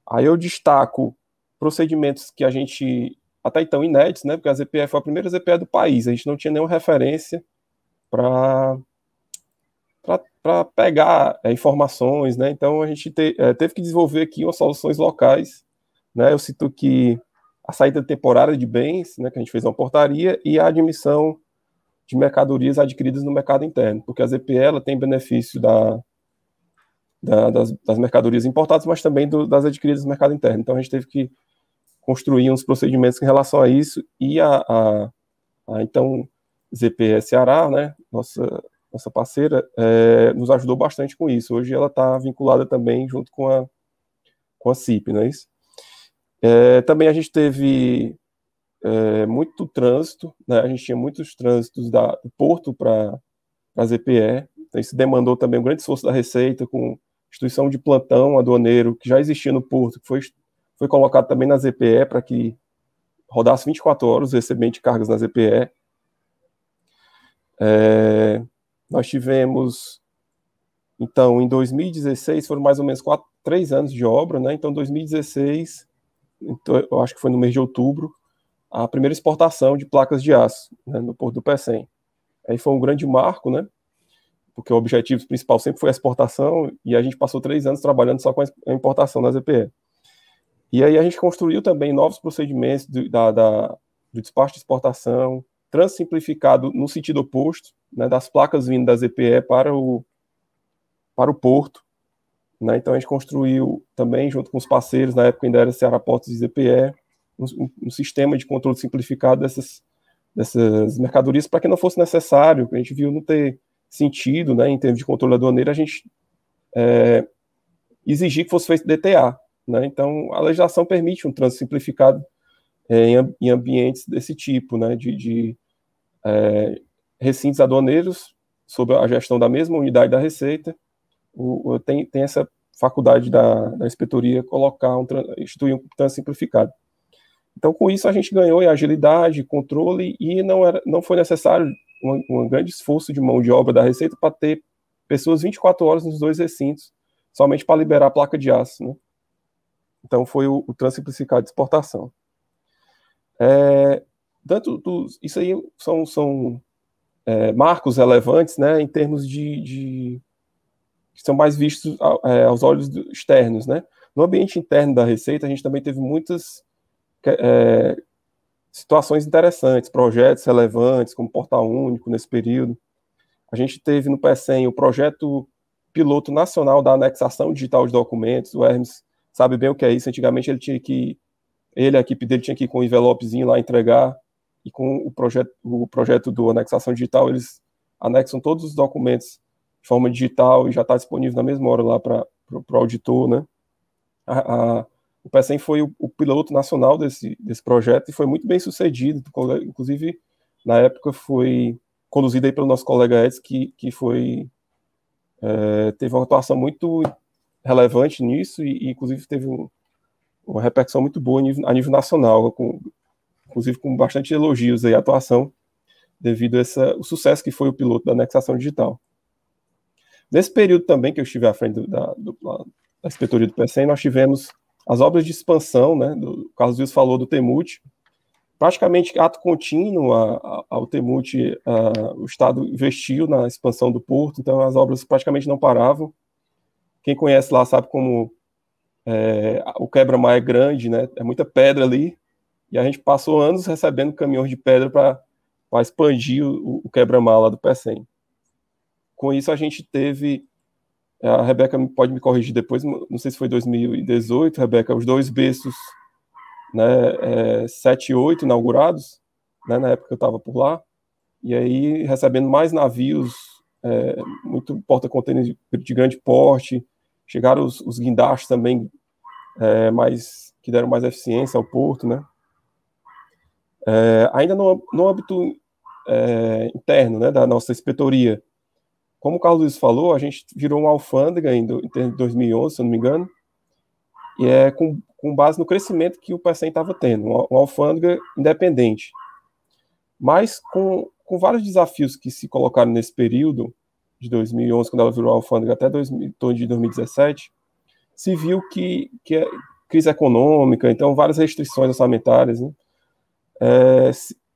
Aí eu destaco procedimentos que a gente, até então inéditos, né, porque a ZPE foi a primeira ZPE do país, a gente não tinha nenhuma referência para pegar informações, né, então a gente teve que desenvolver aqui umas soluções locais, né, eu cito que a saída temporária de bens, né, que a gente fez uma portaria, e a admissão de mercadorias adquiridas no mercado interno, porque a ZPE ela tem benefício das mercadorias importadas, mas também das adquiridas no mercado interno. Então a gente teve que construir uns procedimentos em relação a isso, e então ZPE Ceará, né, nossa parceira, nos ajudou bastante com isso. Hoje ela está vinculada também junto com a CIP, não é isso? Também a gente teve muito trânsito, né? A gente tinha muitos trânsitos do porto para a ZPE, então isso demandou também um grande esforço da Receita, com instituição de plantão aduaneiro que já existia no porto, que foi colocado também na ZPE para que rodasse 24 horas o recebimento de cargas na ZPE. Nós tivemos, então, em 2016, foram mais ou menos 3 anos de obra, né? Então, em 2016, então, eu acho que foi no mês de outubro, a primeira exportação de placas de aço, né, no Porto do Pecém. Aí foi um grande marco, né? Porque o objetivo principal sempre foi a exportação, e a gente passou 3 anos trabalhando só com a importação da ZPE. E aí a gente construiu também novos procedimentos do despacho de exportação, trânsito simplificado no sentido oposto, né, das placas vindo da ZPE para o porto, né? Então a gente construiu também, junto com os parceiros, na época ainda era Ceará Portos e ZPE, um sistema de controle simplificado dessas mercadorias, para que não fosse necessário, a gente viu não ter sentido, né, em termos de controle aduaneiro, a gente exigir que fosse feito DTA, né? Então a legislação permite um trânsito simplificado em ambientes desse tipo, né, de recintos aduaneiros, sob a gestão da mesma unidade da Receita. Tem essa faculdade da inspetoria instituir um trânsito simplificado. Então, com isso, a gente ganhou em agilidade, controle, e não foi necessário um grande esforço de mão de obra da Receita para ter pessoas 24 horas nos 2 recintos, somente para liberar a placa de aço, né? Então, foi o trânsito simplificado de exportação. Isso aí são marcos relevantes, né, em termos que são mais vistos aos olhos externos, né? No ambiente interno da Receita, a gente também teve muitas situações interessantes, projetos relevantes, como Portal Único nesse período. A gente teve no PECEM o projeto piloto nacional da anexação digital de documentos. O Hermes sabe bem o que é isso. Antigamente a equipe dele tinha que ir com um envelopezinho lá entregar, e com o projeto do anexação digital, eles anexam todos os documentos de forma digital e já está disponível na mesma hora lá para o auditor, né? O PECEM foi o piloto nacional desse projeto e foi muito bem sucedido. Inclusive, na época, foi conduzido aí pelo nosso colega Edson, que teve uma atuação muito relevante nisso e inclusive, teve uma repercussão muito boa a nível nacional, com inclusive com bastante elogios aí à atuação, devido a o sucesso que foi o piloto da anexação digital. Nesse período também que eu estive à frente da inspetoria do PECEM, nós tivemos as obras de expansão, né, o Carlos Wilson falou do TEMUT, praticamente ato contínuo ao TEMUT, o Estado investiu na expansão do porto, então as obras praticamente não paravam. Quem conhece lá sabe como o quebra-mar é grande, né, é muita pedra ali, e a gente passou anos recebendo caminhões de pedra para expandir o quebra-mar lá do PECEM. Com isso a gente teve, a Rebeca pode me corrigir depois, não sei se foi 2018, Rebeca, os 2 berços, né, 7 e 8 inaugurados, né, na época que eu estava por lá, e aí recebendo mais navios, muito porta-containers de grande porte, chegaram os guindastes também, que deram mais eficiência ao porto, né. Ainda no âmbito interno, né, da nossa inspetoria, como o Carlos Luiz falou, a gente virou uma alfândega em 2011, se eu não me engano, e com base no crescimento que o PECEM estava tendo, uma alfândega independente. Mas com vários desafios que se colocaram nesse período, de 2011, quando ela virou alfândega, até torno de 2017, se viu que crise econômica, então várias restrições orçamentárias, né?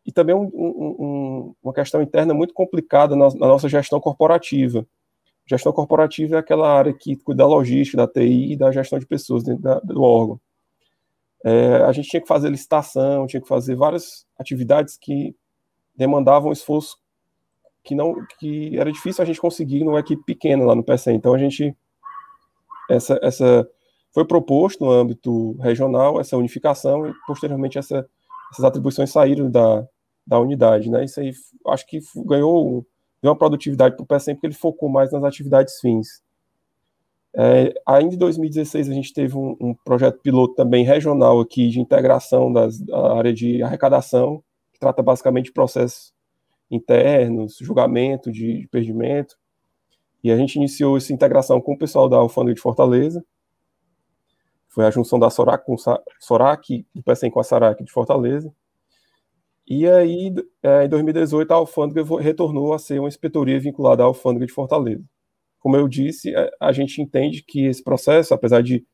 E também uma questão interna muito complicada na nossa gestão corporativa. Gestão corporativa é aquela área que cuida da logística, da TI e da gestão de pessoas dentro do órgão. A gente tinha que fazer licitação, tinha que fazer várias atividades que demandavam esforço que era difícil a gente conseguir numa equipe pequena lá no PECEM. Então, foi proposto no âmbito regional essa unificação e, posteriormente, essas atribuições saíram da unidade, né? Isso aí, acho que deu uma produtividade para o PECEM, porque ele focou mais nas atividades fins. Ainda em 2016, a gente teve um projeto piloto também regional aqui de integração da área de arrecadação, que trata basicamente de processos internos, julgamento de perdimento, e a gente iniciou essa integração com o pessoal da Alfândega de Fortaleza. Foi a junção da SORAC com SORAC, do PECEM com a SARAC de Fortaleza. E aí, em 2018, a Alfândega retornou a ser uma inspetoria vinculada à Alfândega de Fortaleza. Como eu disse, a gente entende que esse processo, apesar de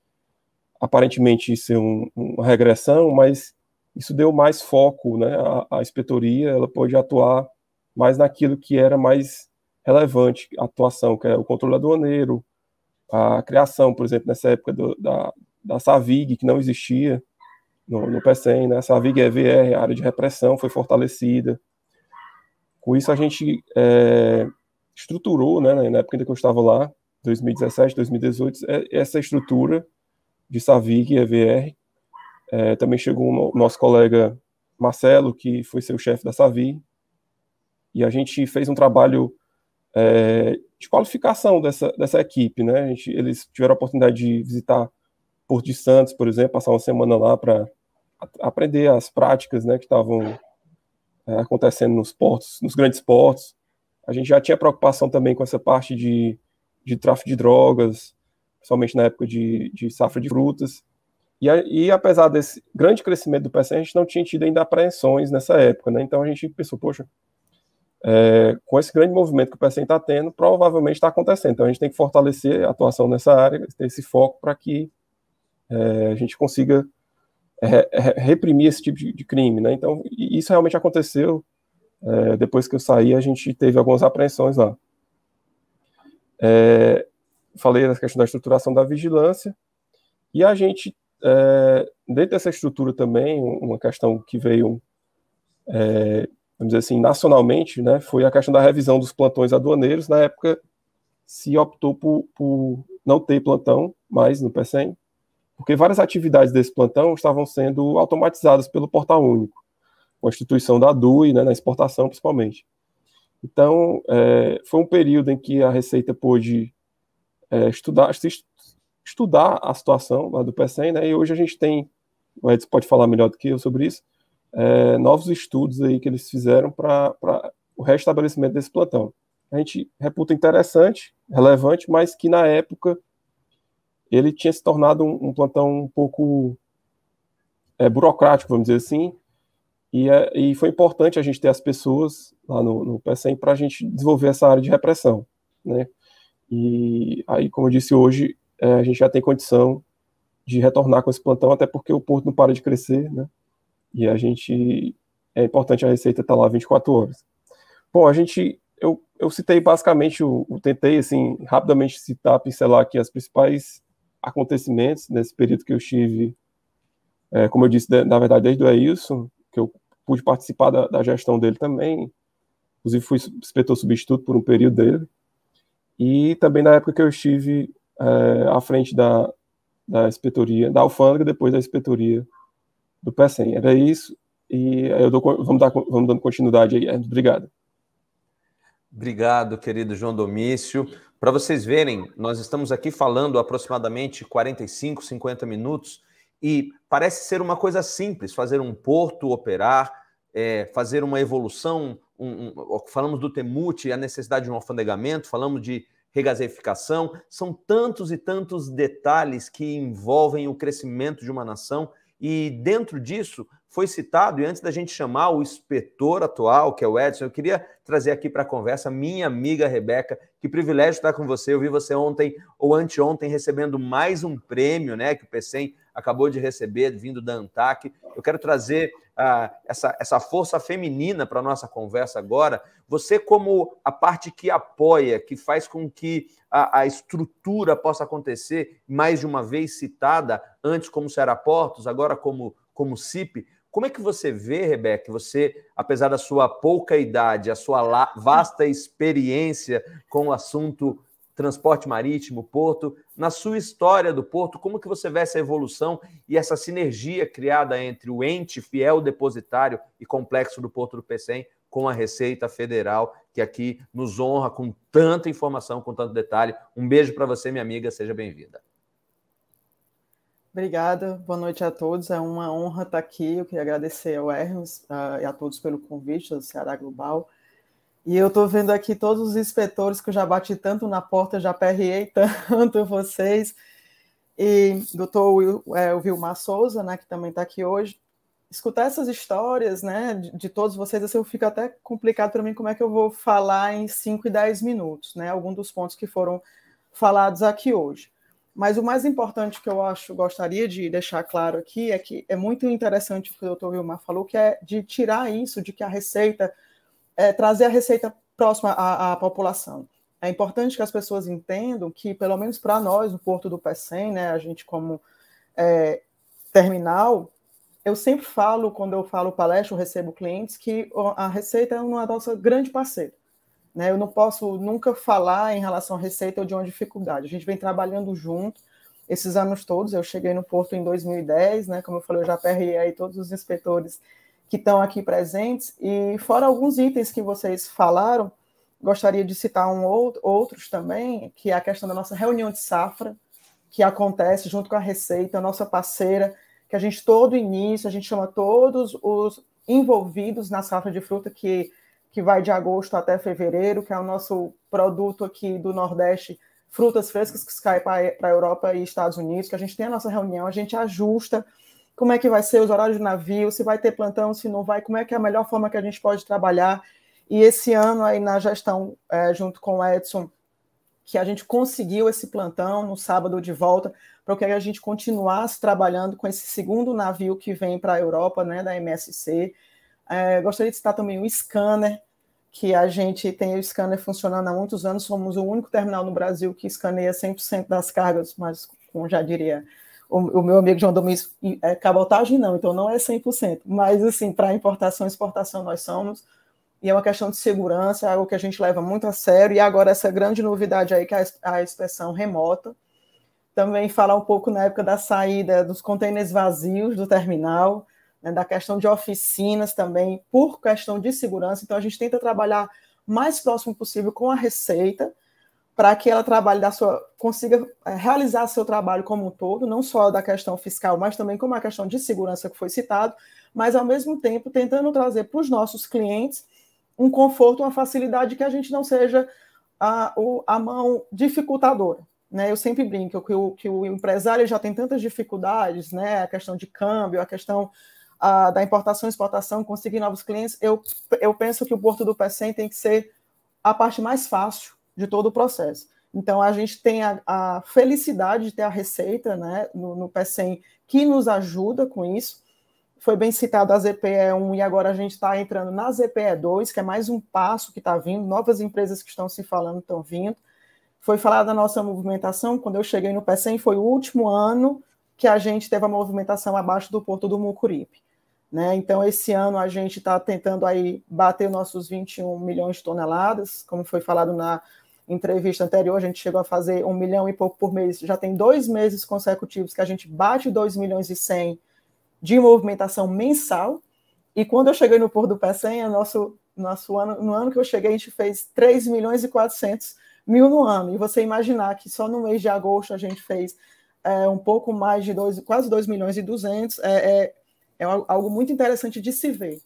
aparentemente ser uma regressão, mas isso deu mais foco, né? A inspetoria ela pôde atuar mais naquilo que era mais relevante, a atuação, que é o controle aduaneiro, a criação, por exemplo, nessa época da SAVIG, que não existia no PECEM, né? A SAVIG EVR, a área de repressão, foi fortalecida. Com isso, a gente estruturou, né, na época que eu estava lá, 2017, 2018, essa estrutura de SAVIG e EVR. Também chegou o nosso colega Marcelo, que foi ser o chefe da SAVIG, e a gente fez um trabalho de qualificação dessa equipe, né? Eles tiveram a oportunidade de visitar Porto de Santos, por exemplo, passar uma semana lá para aprender as práticas, né, que estavam acontecendo nos portos, nos grandes portos. A gente já tinha preocupação também com essa parte de tráfico de drogas, principalmente na época de safra de frutas. E apesar desse grande crescimento do PECEM, a gente não tinha tido ainda apreensões nessa época, né? Então a gente pensou, poxa, com esse grande movimento que o PECEM está tendo, provavelmente está acontecendo. Então a gente tem que fortalecer a atuação nessa área, ter esse foco para que a gente consiga reprimir esse tipo de crime, né? Então, isso realmente aconteceu. Depois que eu saí, a gente teve algumas apreensões lá. Falei da questão da estruturação da vigilância, e a gente, dentro dessa estrutura também, uma questão que veio, vamos dizer assim, nacionalmente, né, foi a questão da revisão dos plantões aduaneiros. Na época, se optou por não ter plantão mais no PECEM, porque várias atividades desse plantão estavam sendo automatizadas pelo Portal Único, com a instituição da DUI, né, na exportação principalmente. Então, foi um período em que a Receita pôde estudar a situação lá do PECEM, né, e hoje a gente tem, o Edson pode falar melhor do que eu sobre isso, novos estudos aí que eles fizeram para o restabelecimento desse plantão. A gente reputa interessante, relevante, mas que na época ele tinha se tornado um plantão um pouco burocrático, vamos dizer assim, E foi importante a gente ter as pessoas lá no PECEM para a gente desenvolver essa área de repressão, né? E aí, como eu disse hoje, a gente já tem condição de retornar com esse plantão, até porque o porto não para de crescer, né? E é importante a Receita estar lá 24 horas. Bom, eu citei basicamente, tentei, assim, rapidamente pincelar aqui os principais acontecimentos nesse período que eu estive, como eu disse, na verdade, desde o Eilson, que eu pude participar da gestão dele também, inclusive fui inspetor substituto por um período dele, e também na época que eu estive à frente da inspetoria, da alfândega, depois da inspetoria do PECEM. Era isso, e vamos dando continuidade aí. Obrigado. Obrigado, querido João Domício. Para vocês verem, nós estamos aqui falando aproximadamente 45, 50 minutos, e parece ser uma coisa simples, fazer um porto operar, fazer uma evolução, falamos do TEMUT, a necessidade de um alfandegamento, falamos de regasificação, são tantos e tantos detalhes que envolvem o crescimento de uma nação, e dentro disso foi citado, e antes da gente chamar o inspetor atual, que é o Edson, eu queria trazer aqui para a conversa minha amiga Rebeca. Que privilégio estar com você. Eu vi você ontem ou anteontem recebendo mais um prêmio, né, que o PECEM acabou de receber, vindo da ANTAC. Eu quero trazer essa força feminina para a nossa conversa agora. Você, como a parte que apoia, que faz com que a estrutura possa acontecer, mais de uma vez citada, antes como Ceará Portos, agora como CIP, como é que você vê, Rebeca, você, apesar da sua pouca idade, a sua vasta experiência com o assunto transporte marítimo, porto, na sua história do porto, como que você vê essa evolução e essa sinergia criada entre o ente fiel depositário e complexo do Porto do PECEM com a Receita Federal, que aqui nos honra com tanta informação, com tanto detalhe. Um beijo para você, minha amiga, seja bem-vinda. Obrigada, boa noite a todos, é uma honra estar aqui. Eu queria agradecer ao Hermes e a todos pelo convite do Ceará Global. E eu estou vendo aqui todos os inspetores que eu já bati tanto na porta, já aperreei tanto vocês, e doutor Vilmar Souza, né, que também está aqui hoje. Escutar essas histórias, né, de todos vocês, assim, fica até complicado para mim como é que eu vou falar em 5 e 10 minutos, né, alguns dos pontos que foram falados aqui hoje. Mas o mais importante que eu gostaria de deixar claro aqui é que é muito interessante o que o doutor Vilmar falou, que é de tirar isso, de que a Receita, trazer a Receita próxima à população. É importante que as pessoas entendam que, pelo menos para nós, no Porto do PECEM, né, a gente como terminal, eu sempre falo, quando eu falo palestra, eu recebo clientes, que a Receita é uma nossa grande parceira. Né, eu não posso nunca falar em relação à Receita ou de uma dificuldade. A gente vem trabalhando junto esses anos todos. Eu cheguei no Porto em 2010, né, como eu falei, eu já aperrei aí todos os inspetores que estão aqui presentes. E fora alguns itens que vocês falaram, gostaria de citar outros também, que é a questão da nossa reunião de safra, que acontece junto com a Receita, a nossa parceira, que a gente, todo início, a gente chama todos os envolvidos na safra de fruta, que vai de agosto até fevereiro, que é o nosso produto aqui do Nordeste, frutas frescas que caem para a Europa e Estados Unidos, que a gente tem a nossa reunião, a gente ajusta como é que vai ser os horários do navio, se vai ter plantão, se não vai, como é que é a melhor forma que a gente pode trabalhar. E esse ano aí na gestão, junto com o Edson, que a gente conseguiu esse plantão no sábado de volta, para que a gente continuasse trabalhando com esse segundo navio que vem para a Europa, né, da MSC. Gostaria de citar também o scanner, que a gente tem o scanner funcionando há muitos anos, somos o único terminal no Brasil que escaneia 100% das cargas, mas, como já diria o meu amigo João Domingos, cabotagem não, então não é 100%, mas assim, para importação e exportação nós somos, e é uma questão de segurança, é algo que a gente leva muito a sério, e agora essa grande novidade aí, que é a inspeção remota. Também falar um pouco na época da saída dos contêineres vazios do terminal, né, da questão de oficinas também, por questão de segurança. Então, a gente tenta trabalhar o mais próximo possível com a Receita, para que ela consiga realizar seu trabalho como um todo, não só da questão fiscal, mas também como a questão de segurança que foi citado, mas, ao mesmo tempo, tentando trazer para os nossos clientes um conforto, uma facilidade, que a gente não seja a mão dificultadora. Né? Eu sempre brinco que o empresário já tem tantas dificuldades, né? A questão de câmbio, a questão da importação e exportação, conseguir novos clientes, eu penso que o Porto do Pecém tem que ser a parte mais fácil de todo o processo. Então, a gente tem a felicidade de ter a Receita, né, no Pecém, que nos ajuda com isso. Foi bem citado a ZPE1 e agora a gente está entrando na ZPE2, que é mais um passo que está vindo, novas empresas que estão se falando estão vindo. Foi falada da nossa movimentação, quando eu cheguei no Pecém, foi o último ano que a gente teve a movimentação abaixo do Porto do Mucuripe. Né? Então, esse ano a gente está tentando aí bater os nossos 21 milhões de toneladas, como foi falado na entrevista anterior, a gente chegou a fazer 1 milhão e pouco por mês, já tem 2 meses consecutivos que a gente bate 2 milhões e 100 de movimentação mensal, e quando eu cheguei no Porto do Pecém, no ano que eu cheguei, a gente fez 3 milhões e 400 mil no ano, e você imaginar que só no mês de agosto a gente fez um pouco mais de quase 2 milhões e 200, é algo muito interessante de se ver.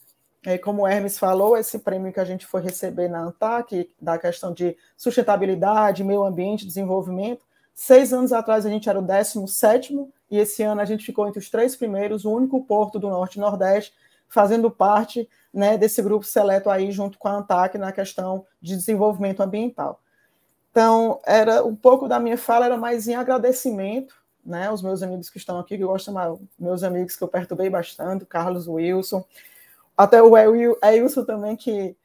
Como o Hermes falou, esse prêmio que a gente foi receber na ANTAC, da questão de sustentabilidade, meio ambiente, desenvolvimento, 6 anos atrás a gente era o 17º, e esse ano a gente ficou entre os 3 primeiros, o único porto do Norte e Nordeste, fazendo parte, né, desse grupo seleto aí junto com a ANTAC na questão de desenvolvimento ambiental. Então, era um pouco da minha fala, era mais em agradecimento, né, os meus amigos que estão aqui, que eu gosto mais, meus amigos que eu perturbei bastante, o Carlos, o Wilson, até o Wilson também, que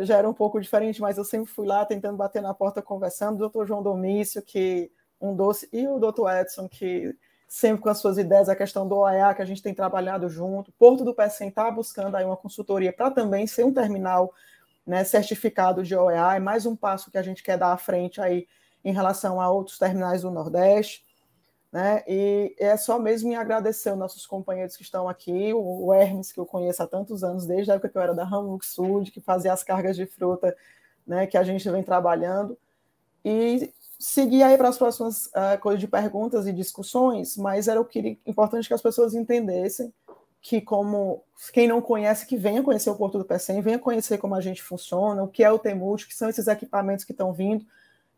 já era um pouco diferente, mas eu sempre fui lá tentando bater na porta, conversando, o doutor João Domício, que um doce, e o doutor Edson, que sempre com as suas ideias, a questão do OEA, que a gente tem trabalhado junto, Porto do Pecém está buscando aí uma consultoria para também ser um terminal, né, certificado de OEA, é mais um passo que a gente quer dar à frente aí em relação a outros terminais do Nordeste, né, e é só mesmo em agradecer aos nossos companheiros que estão aqui, o Hermes, que eu conheço há tantos anos, desde a época que eu era da Ramux Sud, que fazia as cargas de fruta, né, que a gente vem trabalhando, e seguir aí para as próximas coisas de perguntas e discussões, mas era importante que as pessoas entendessem que, como quem não conhece, que venha conhecer o Porto do Pecém, venha conhecer como a gente funciona, o que é o Temult, que são esses equipamentos que estão vindo,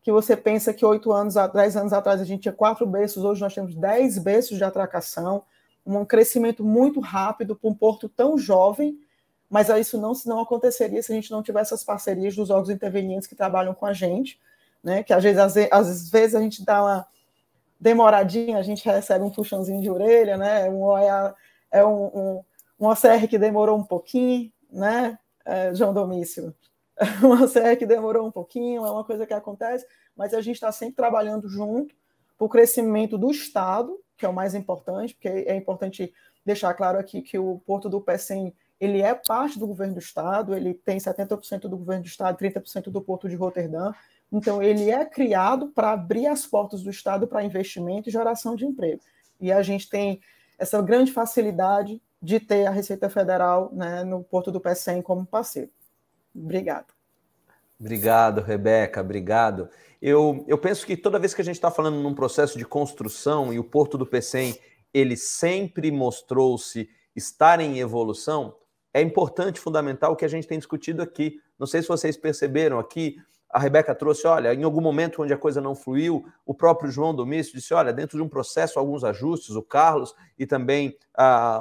que você pensa que 10 anos atrás a gente tinha 4 berços, hoje nós temos 10 berços de atracação, um crescimento muito rápido para um porto tão jovem, mas isso não aconteceria se a gente não tivesse as parcerias dos órgãos intervenientes que trabalham com a gente, né, que às vezes a gente dá uma demoradinha, a gente recebe um puxãozinho de orelha, né, uma OCR que demorou um pouquinho, né, João Domício, uma OCR que demorou um pouquinho, é uma coisa que acontece, mas a gente está sempre trabalhando junto para o crescimento do Estado, que é o mais importante, porque é importante deixar claro aqui que o Porto do Pecém, ele é parte do governo do Estado, ele tem 70% do governo do Estado, 30% do Porto de Roterdã. Então, ele é criado para abrir as portas do Estado para investimento e geração de emprego. E a gente tem essa grande facilidade de ter a Receita Federal, né, no Porto do Pecém como parceiro. Obrigado. Obrigado, Rebeca, obrigado. Eu penso que toda vez que a gente está falando num processo de construção e o Porto do Pecém, ele sempre mostrou-se estar em evolução, é importante, fundamental, o que a gente tem discutido aqui. Não sei se vocês perceberam aqui, a Rebeca trouxe, olha, em algum momento onde a coisa não fluiu, o próprio João Domício disse, olha, dentro de um processo, alguns ajustes, o Carlos e também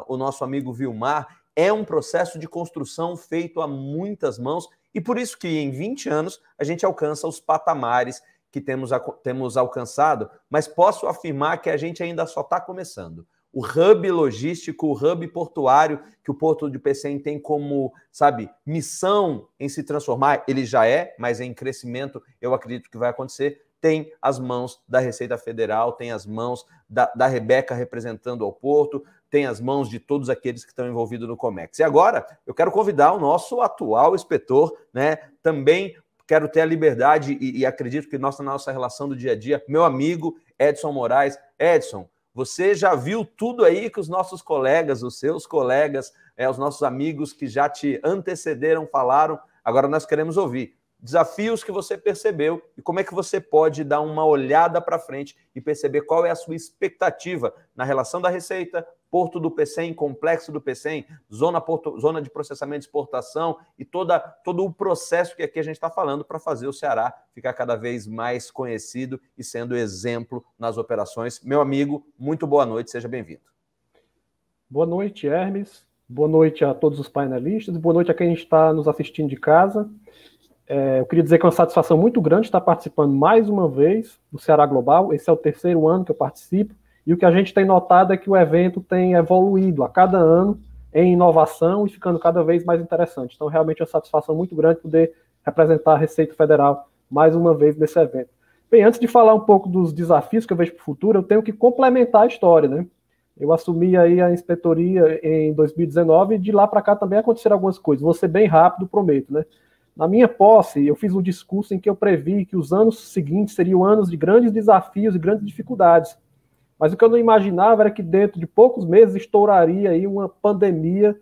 o nosso amigo Vilmar, é um processo de construção feito a muitas mãos e por isso que em 20 anos a gente alcança os patamares que temos alcançado, mas posso afirmar que a gente ainda só está começando. O hub logístico, o hub portuário que o Porto de Pecém tem como, sabe, missão em se transformar, ele já é, mas em crescimento eu acredito que vai acontecer, tem as mãos da Receita Federal, tem as mãos da Rebeca representando ao Porto, tem as mãos de todos aqueles que estão envolvidos no Comex. E agora eu quero convidar o nosso atual inspetor, né, também quero ter a liberdade e acredito que na nossa relação do dia a dia, meu amigo Edson Moraes. Edson, você já viu tudo aí que os nossos colegas, os seus colegas, os nossos amigos que já te antecederam, falaram. Agora nós queremos ouvir desafios que você percebeu e como é que você pode dar uma olhada para frente e perceber qual é a sua expectativa na relação da Receita, Porto do Pecém, Complexo do Pecém, zona de processamento e exportação e todo o processo que aqui a gente está falando para fazer o Ceará ficar cada vez mais conhecido e sendo exemplo nas operações. Meu amigo, muito boa noite, seja bem-vindo. Boa noite, Hermes. Boa noite a todos os painelistas, boa noite a quem está nos assistindo de casa. Eu queria dizer que é uma satisfação muito grande estar participando mais uma vez do Ceará Global. Esse é o 3º ano que eu participo, e o que a gente tem notado é que o evento tem evoluído a cada ano em inovação e ficando cada vez mais interessante. Então, realmente é uma satisfação muito grande poder representar a Receita Federal mais uma vez nesse evento. Bem, antes de falar um pouco dos desafios que eu vejo para o futuro, eu tenho que complementar a história, né? Eu assumi aí a inspetoria em 2019 e de lá para cá também aconteceram algumas coisas. Vou ser bem rápido, prometo, né? Na minha posse, eu fiz um discurso em que eu previ que os anos seguintes seriam anos de grandes desafios e grandes dificuldades. Mas o que eu não imaginava era que dentro de poucos meses estouraria aí uma pandemia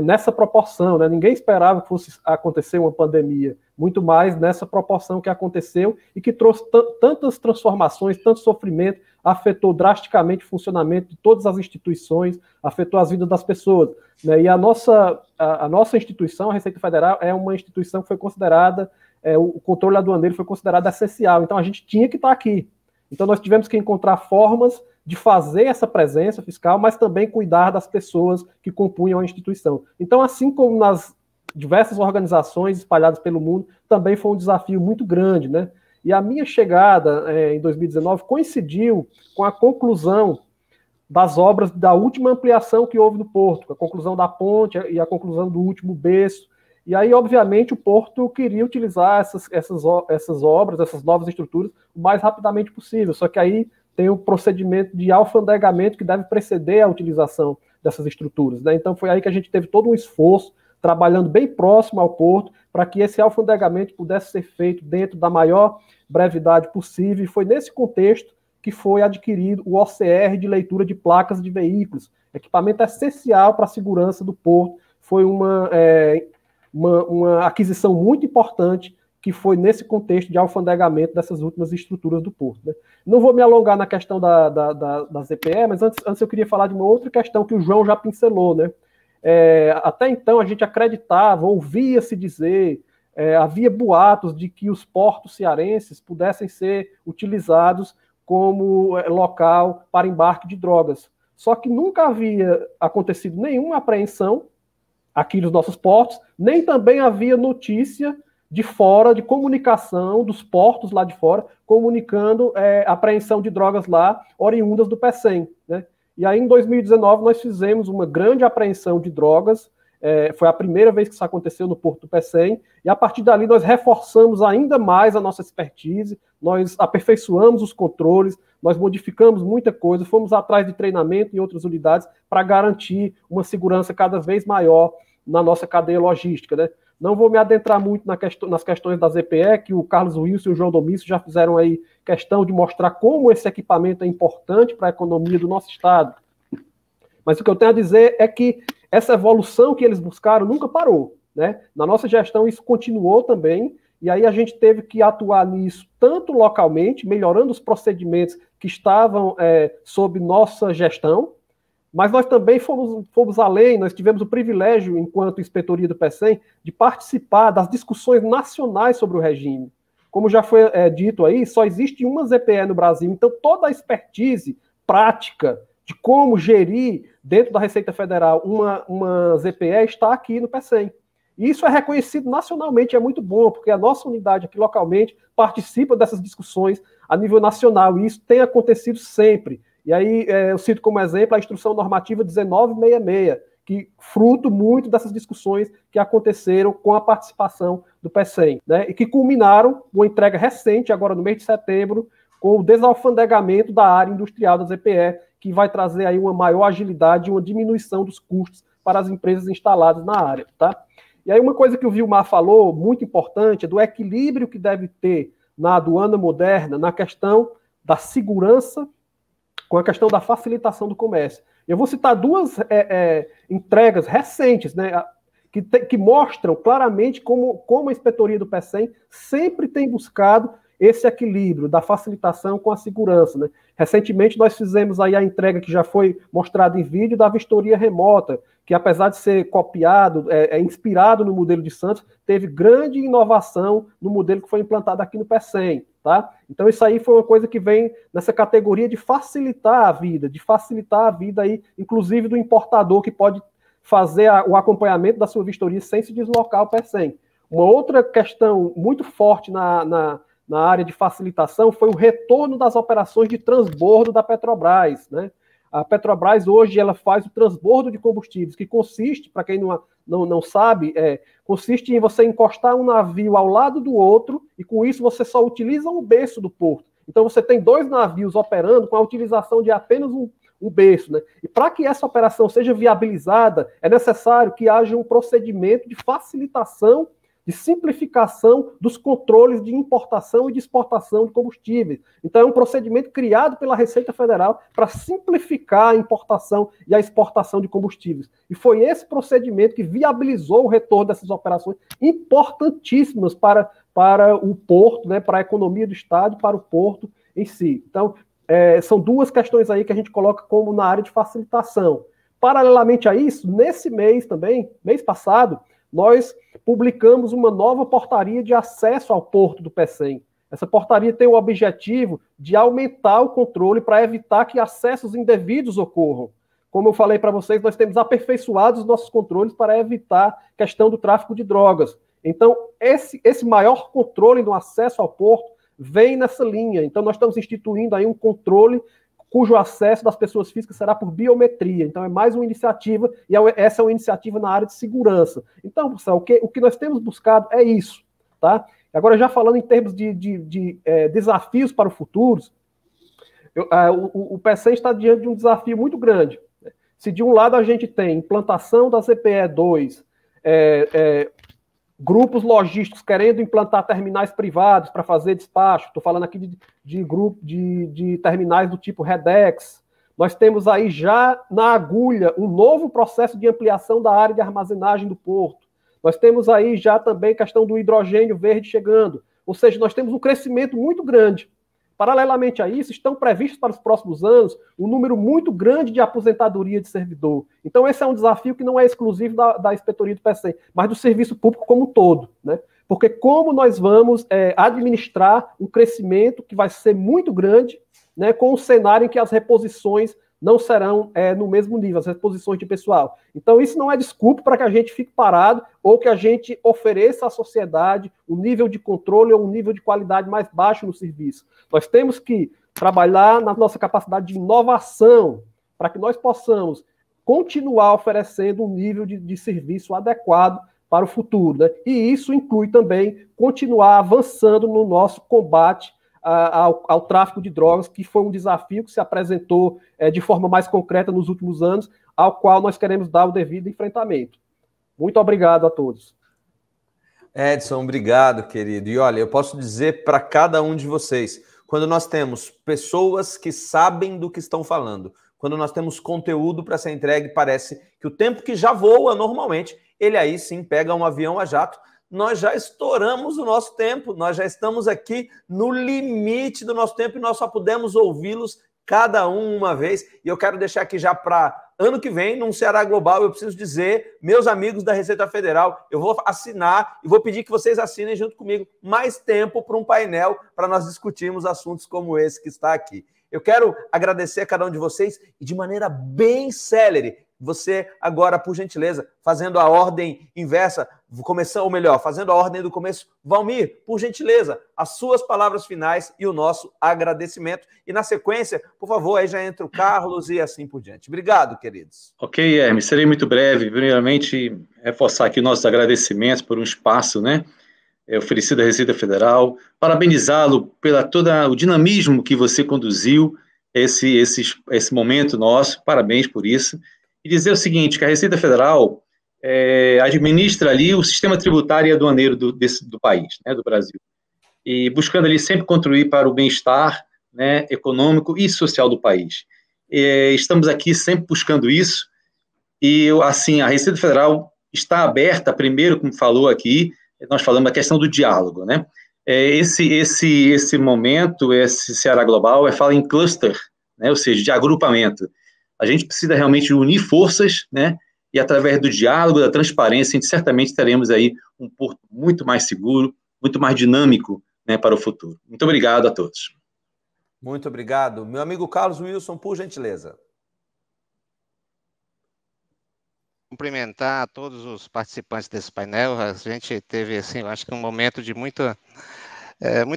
nessa proporção, né? Ninguém esperava que fosse acontecer uma pandemia, muito mais nessa proporção que aconteceu e que trouxe tantas transformações, tanto sofrimento, afetou drasticamente o funcionamento de todas as instituições, afetou as vidas das pessoas, né? E a nossa instituição, a Receita Federal, é uma instituição que foi considerada, o controle aduaneiro foi considerado essencial, então a gente tinha que estar aqui. Então nós tivemos que encontrar formas de fazer essa presença fiscal, mas também cuidar das pessoas que compunham a instituição. Então, assim como nas diversas organizações espalhadas pelo mundo, também foi um desafio muito grande, né? E a minha chegada em 2019 coincidiu com a conclusão das obras da última ampliação que houve no Porto, a conclusão da ponte e a conclusão do último berço. E aí, obviamente, o Porto queria utilizar essas obras, essas novas estruturas, o mais rapidamente possível. Só que aí tem o procedimento de alfandegamento que deve preceder a utilização dessas estruturas, né? Então foi aí que a gente teve todo um esforço, trabalhando bem próximo ao Porto, para que esse alfandegamento pudesse ser feito dentro da maior brevidade possível, e foi nesse contexto que foi adquirido o OCR de leitura de placas de veículos, equipamento essencial para a segurança do Porto. Foi uma aquisição muito importante, que foi nesse contexto de alfandegamento dessas últimas estruturas do Porto, né? Não vou me alongar na questão da ZPE, mas antes eu queria falar de uma outra questão que o João já pincelou, né? Até então a gente acreditava, ouvia-se dizer, havia boatos de que os portos cearenses pudessem ser utilizados como local para embarque de drogas. Só que nunca havia acontecido nenhuma apreensão aqui nos nossos portos, nem também havia notícia de fora, de comunicação dos portos lá de fora, comunicando a apreensão de drogas lá, oriundas do PECEM, né? E aí, em 2019, nós fizemos uma grande apreensão de drogas, foi a primeira vez que isso aconteceu no Porto do PECEM, e a partir dali nós reforçamos ainda mais a nossa expertise, nós aperfeiçoamos os controles, nós modificamos muita coisa, fomos atrás de treinamento em outras unidades para garantir uma segurança cada vez maior na nossa cadeia logística, né? Não vou me adentrar muito nas questões da ZPE, que o Carlos Wilson e o João Domício já fizeram aí questão de mostrar como esse equipamento é importante para a economia do nosso Estado. Mas o que eu tenho a dizer é que essa evolução que eles buscaram nunca parou, né? Na nossa gestão isso continuou também, e aí a gente teve que atuar nisso tanto localmente, melhorando os procedimentos que estavam sob nossa gestão, mas nós também fomos além, nós tivemos o privilégio, enquanto inspetoria do PECEM, de participar das discussões nacionais sobre o regime. Como já foi dito aí, só existe uma ZPE no Brasil, então toda a expertise prática de como gerir dentro da Receita Federal uma ZPE está aqui no PECEM. E isso é reconhecido nacionalmente, é muito bom, porque a nossa unidade aqui localmente participa dessas discussões a nível nacional, e isso tem acontecido sempre. E aí eu cito como exemplo a Instrução Normativa 1966, que fruto muito dessas discussões que aconteceram com a participação do PECEM, né? E que culminaram com a entrega recente, agora no mês de setembro, com o desalfandegamento da área industrial da ZPE, que vai trazer aí uma maior agilidade e uma diminuição dos custos para as empresas instaladas na área, tá? E aí uma coisa que o Vilmar falou, muito importante, é do equilíbrio que deve ter na aduana moderna, na questão da segurança com a questão da facilitação do comércio. Eu vou citar duas entregas recentes, né, que mostram claramente como a inspetoria do PECEM sempre tem buscado esse equilíbrio da facilitação com a segurança, né? Recentemente nós fizemos aí a entrega que já foi mostrada em vídeo da vistoria remota, que apesar de ser copiado, inspirado no modelo de Santos, teve grande inovação no modelo que foi implantado aqui no PECEM, tá? Então isso aí foi uma coisa que vem nessa categoria de facilitar a vida aí, inclusive do importador que pode fazer o acompanhamento da sua vistoria sem se deslocar ao PECEM. Uma outra questão muito forte na área de facilitação foi o retorno das operações de transbordo da Petrobras, né? A Petrobras hoje ela faz o transbordo de combustíveis, que consiste, para quem não sabe, consiste em você encostar um navio ao lado do outro e com isso você só utiliza um berço do porto. Então você tem 2 navios operando com a utilização de apenas um berço, né? E para que essa operação seja viabilizada, é necessário que haja um procedimento de facilitação, de simplificação dos controles de importação e de exportação de combustíveis. Então, é um procedimento criado pela Receita Federal para simplificar a importação e a exportação de combustíveis. E foi esse procedimento que viabilizou o retorno dessas operações importantíssimas para o porto, né, para a economia do Estado e para o porto em si. Então, são 2 questões aí que a gente coloca como na área de facilitação. Paralelamente a isso, nesse mês também, mês passado, nós publicamos uma nova portaria de acesso ao porto do PECEM. Essa portaria tem o objetivo de aumentar o controle para evitar que acessos indevidos ocorram. Como eu falei para vocês, nós temos aperfeiçoado os nossos controles para evitar a questão do tráfico de drogas. Então, esse maior controle no acesso ao porto vem nessa linha. Então, nós estamos instituindo aí um controle cujo acesso das pessoas físicas será por biometria. Então, é mais uma iniciativa, e essa é uma iniciativa na área de segurança. Então, pessoal, o que nós temos buscado é isso, tá? Agora, já falando em termos de desafios para o futuro, o PECEM está diante de um desafio muito grande. Se de um lado a gente tem implantação da CPE2, grupos logísticos querendo implantar terminais privados para fazer despacho. Estou falando aqui de terminais do tipo Redex. Nós temos aí já na agulha um novo processo de ampliação da área de armazenagem do porto. Nós temos aí já também a questão do hidrogênio verde chegando. Ou seja, nós temos um crescimento muito grande. Paralelamente a isso, estão previstos para os próximos anos um número muito grande de aposentadoria de servidor. Então, esse é um desafio que não é exclusivo da inspetoria do PECEM, mas do serviço público como um todo, né? Porque como nós vamos administrar um crescimento que vai ser muito grande, né, com um cenário em que as reposições não serão no mesmo nível, as reposições de pessoal. Então, isso não é desculpa para que a gente fique parado ou que a gente ofereça à sociedade um nível de controle ou um nível de qualidade mais baixo no serviço. Nós temos que trabalhar na nossa capacidade de inovação para que nós possamos continuar oferecendo um nível de serviço adequado para o futuro, né? E isso inclui também continuar avançando no nosso combate ao tráfico de drogas, que foi um desafio que se apresentou de forma mais concreta nos últimos anos, ao qual nós queremos dar o devido enfrentamento. Muito obrigado a todos. Edson, obrigado, querido. E olha, eu posso dizer para cada um de vocês, quando nós temos pessoas que sabem do que estão falando, quando nós temos conteúdo para ser entregue, parece que o tempo que já voa normalmente, ele aí sim pega um avião a jato. Nós já estouramos o nosso tempo, nós já estamos aqui no limite do nosso tempo e nós só podemos ouvi-los cada um uma vez. E eu quero deixar aqui já para ano que vem, num Ceará Global, eu preciso dizer, meus amigos da Receita Federal, eu vou assinar e vou pedir que vocês assinem junto comigo mais tempo para um painel para nós discutirmos assuntos como esse que está aqui. Eu quero agradecer a cada um de vocês e de maneira bem célere, você agora, por gentileza, fazendo a ordem inversa, começando, ou melhor, fazendo a ordem do começo, Valmir, por gentileza, as suas palavras finais e o nosso agradecimento. E na sequência, por favor, aí já entra o Carlos e assim por diante. Obrigado, queridos. Ok, Hermes, serei muito breve. Primeiramente, reforçar aqui nossos agradecimentos por um espaço, né, oferecido à Receita Federal, parabenizá-lo pela todo o dinamismo que você conduziu esse momento nosso, parabéns por isso. E dizer o seguinte, que a Receita Federal administra ali o sistema tributário e aduaneiro do país, né, do Brasil, e buscando ali sempre contribuir para o bem-estar, né, econômico e social do país. Estamos aqui sempre buscando isso, e assim, a Receita Federal está aberta, primeiro, como falou aqui, nós falamos da questão do diálogo, né? Esse momento, esse Ceará Global, fala em cluster, né, ou seja, de agrupamento. A gente precisa realmente unir forças, né? E através do diálogo, da transparência, a gente certamente teremos aí um porto muito mais seguro, muito mais dinâmico, né, para o futuro. Muito obrigado a todos. Muito obrigado. Meu amigo Carlos Wilson, por gentileza. cumprimentar a todos os participantes desse painel. A gente teve, assim, eu acho que um momento de muito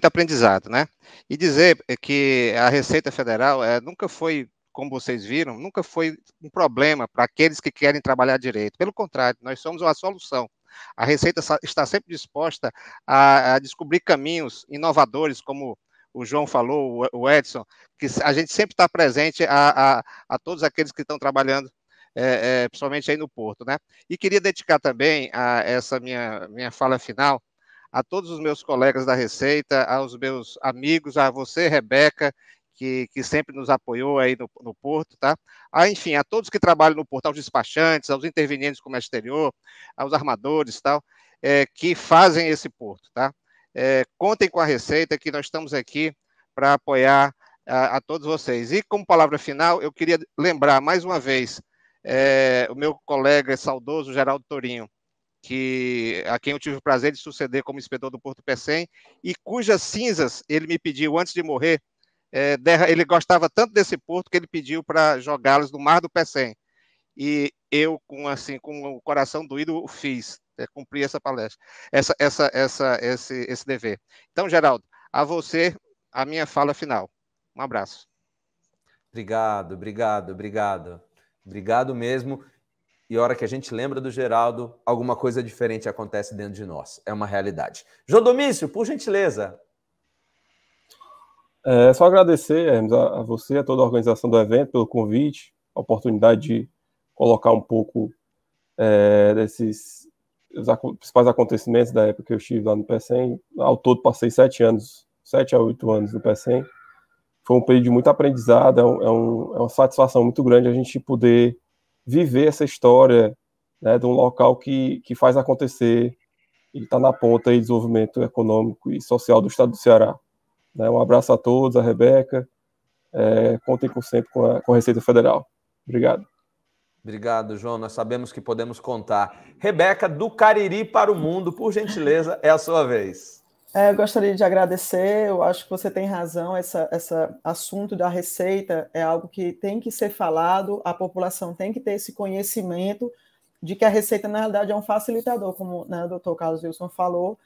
aprendizado, né? E dizer que a Receita Federal nunca foi, como vocês viram, nunca foi um problema para aqueles que querem trabalhar direito. Pelo contrário, nós somos uma solução. A Receita está sempre disposta a descobrir caminhos inovadores, como o João falou, o Edson, que a gente sempre está presente a todos aqueles que estão trabalhando, principalmente aí no Porto, né? E queria dedicar também a essa minha fala final a todos os meus colegas da Receita, aos meus amigos, a você, Rebeca, que sempre nos apoiou aí no Porto, tá? Enfim, a todos que trabalham no Porto, aos despachantes, aos intervenientes do comércio exterior, aos armadores, tal, que fazem esse Porto, tá? Contem com a Receita, que nós estamos aqui para apoiar a todos vocês. E como palavra final, eu queria lembrar mais uma vez o meu colega saudoso, Geraldo Torinho, a quem eu tive o prazer de suceder como inspetor do Porto Pecém, e cujas cinzas ele me pediu antes de morrer. Ele gostava tanto desse porto que ele pediu para jogá-los no Mar do Pecém. E eu, com o coração doído, fiz, cumpri essa palestra, esse dever. Então, Geraldo, a você, a minha fala final. Um abraço. Obrigado mesmo. E a hora que a gente lembra do Geraldo, alguma coisa diferente acontece dentro de nós. É uma realidade. João Domício, por gentileza. Só agradecer, Hermes, a você, a toda a organização do evento, pelo convite, a oportunidade de colocar um pouco desses os principais acontecimentos da época que eu estive lá no Pecém. Ao todo, passei 7 a 8 anos no Pecém. Foi um período de muito aprendizado, é uma satisfação muito grande a gente poder viver essa história, né, de um local que faz acontecer e está na ponta aí de desenvolvimento econômico e social do estado do Ceará. Um abraço a todos, a Rebeca, contem sempre com a Receita Federal. Obrigado. Obrigado, João, nós sabemos que podemos contar. Rebeca, do Cariri para o mundo, por gentileza, é a sua vez. Eu gostaria de agradecer, eu acho que você tem razão, esse assunto da Receita é algo que tem que ser falado, a população tem que ter esse conhecimento de que a Receita, na realidade, é um facilitador, como, né, o doutor Carlos Wilson falou,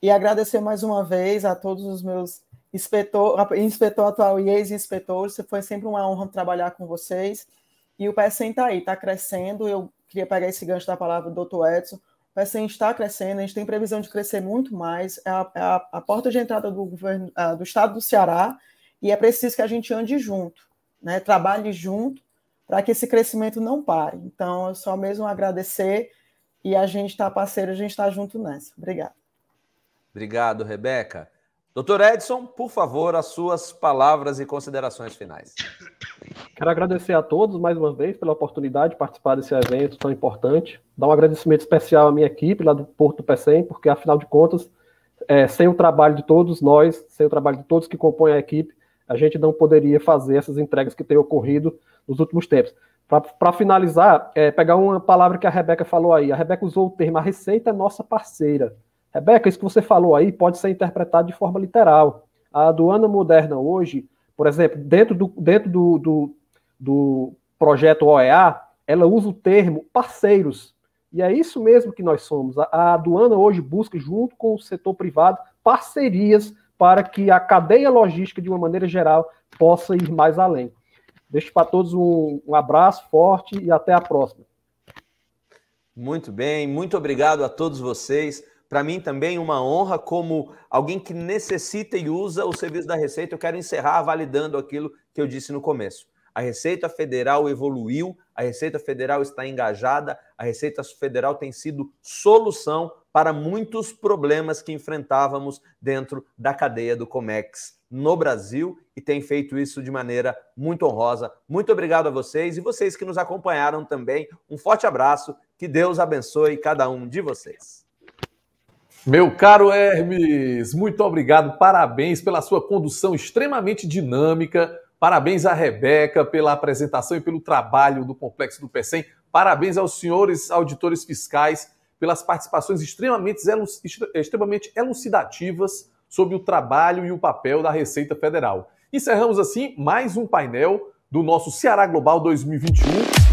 e agradecer mais uma vez a todos os meus inspetor atual e ex-inspetores, foi sempre uma honra trabalhar com vocês, e o Pecém está aí, está crescendo, eu queria pegar esse gancho da palavra do doutor Edson, o Pecém está crescendo, a gente tem previsão de crescer muito mais, é a porta de entrada do governo do estado do Ceará, e é preciso que a gente ande junto, né, trabalhe junto, para que esse crescimento não pare. Então, eu só mesmo agradecer, e a gente está parceiro, a gente está junto nessa. Obrigada. Obrigado, Rebeca. Doutor Edson, por favor, as suas palavras e considerações finais. Quero agradecer a todos, mais uma vez, pela oportunidade de participar desse evento tão importante. Dar um agradecimento especial à minha equipe lá do Porto do Pecém, porque, afinal de contas, sem o trabalho de todos nós, sem o trabalho de todos que compõem a equipe, a gente não poderia fazer essas entregas que têm ocorrido nos últimos tempos. Para finalizar, pegar uma palavra que a Rebeca falou aí. A Rebeca usou o termo, a Receita é nossa parceira. Rebeca, isso que você falou aí pode ser interpretado de forma literal. A aduana moderna hoje, por exemplo, dentro do projeto OEA, ela usa o termo parceiros. E é isso mesmo que nós somos. A aduana hoje busca, junto com o setor privado, parcerias para que a cadeia logística, de uma maneira geral, possa ir mais além. Deixo para todos um abraço forte e até a próxima. Muito bem, muito obrigado a todos vocês. Para mim também uma honra, como alguém que necessita e usa o serviço da Receita. Eu quero encerrar validando aquilo que eu disse no começo. A Receita Federal evoluiu, a Receita Federal está engajada, a Receita Federal tem sido solução para muitos problemas que enfrentávamos dentro da cadeia do Comex no Brasil e tem feito isso de maneira muito honrosa. Muito obrigado a vocês e vocês que nos acompanharam também. Um forte abraço, que Deus abençoe cada um de vocês. Meu caro Hermes, muito obrigado, parabéns pela sua condução extremamente dinâmica, parabéns à Rebeca pela apresentação e pelo trabalho do Complexo do Pecém, parabéns aos senhores auditores fiscais pelas participações extremamente elucidativas sobre o trabalho e o papel da Receita Federal. Encerramos assim mais um painel do nosso Ceará Global 2021.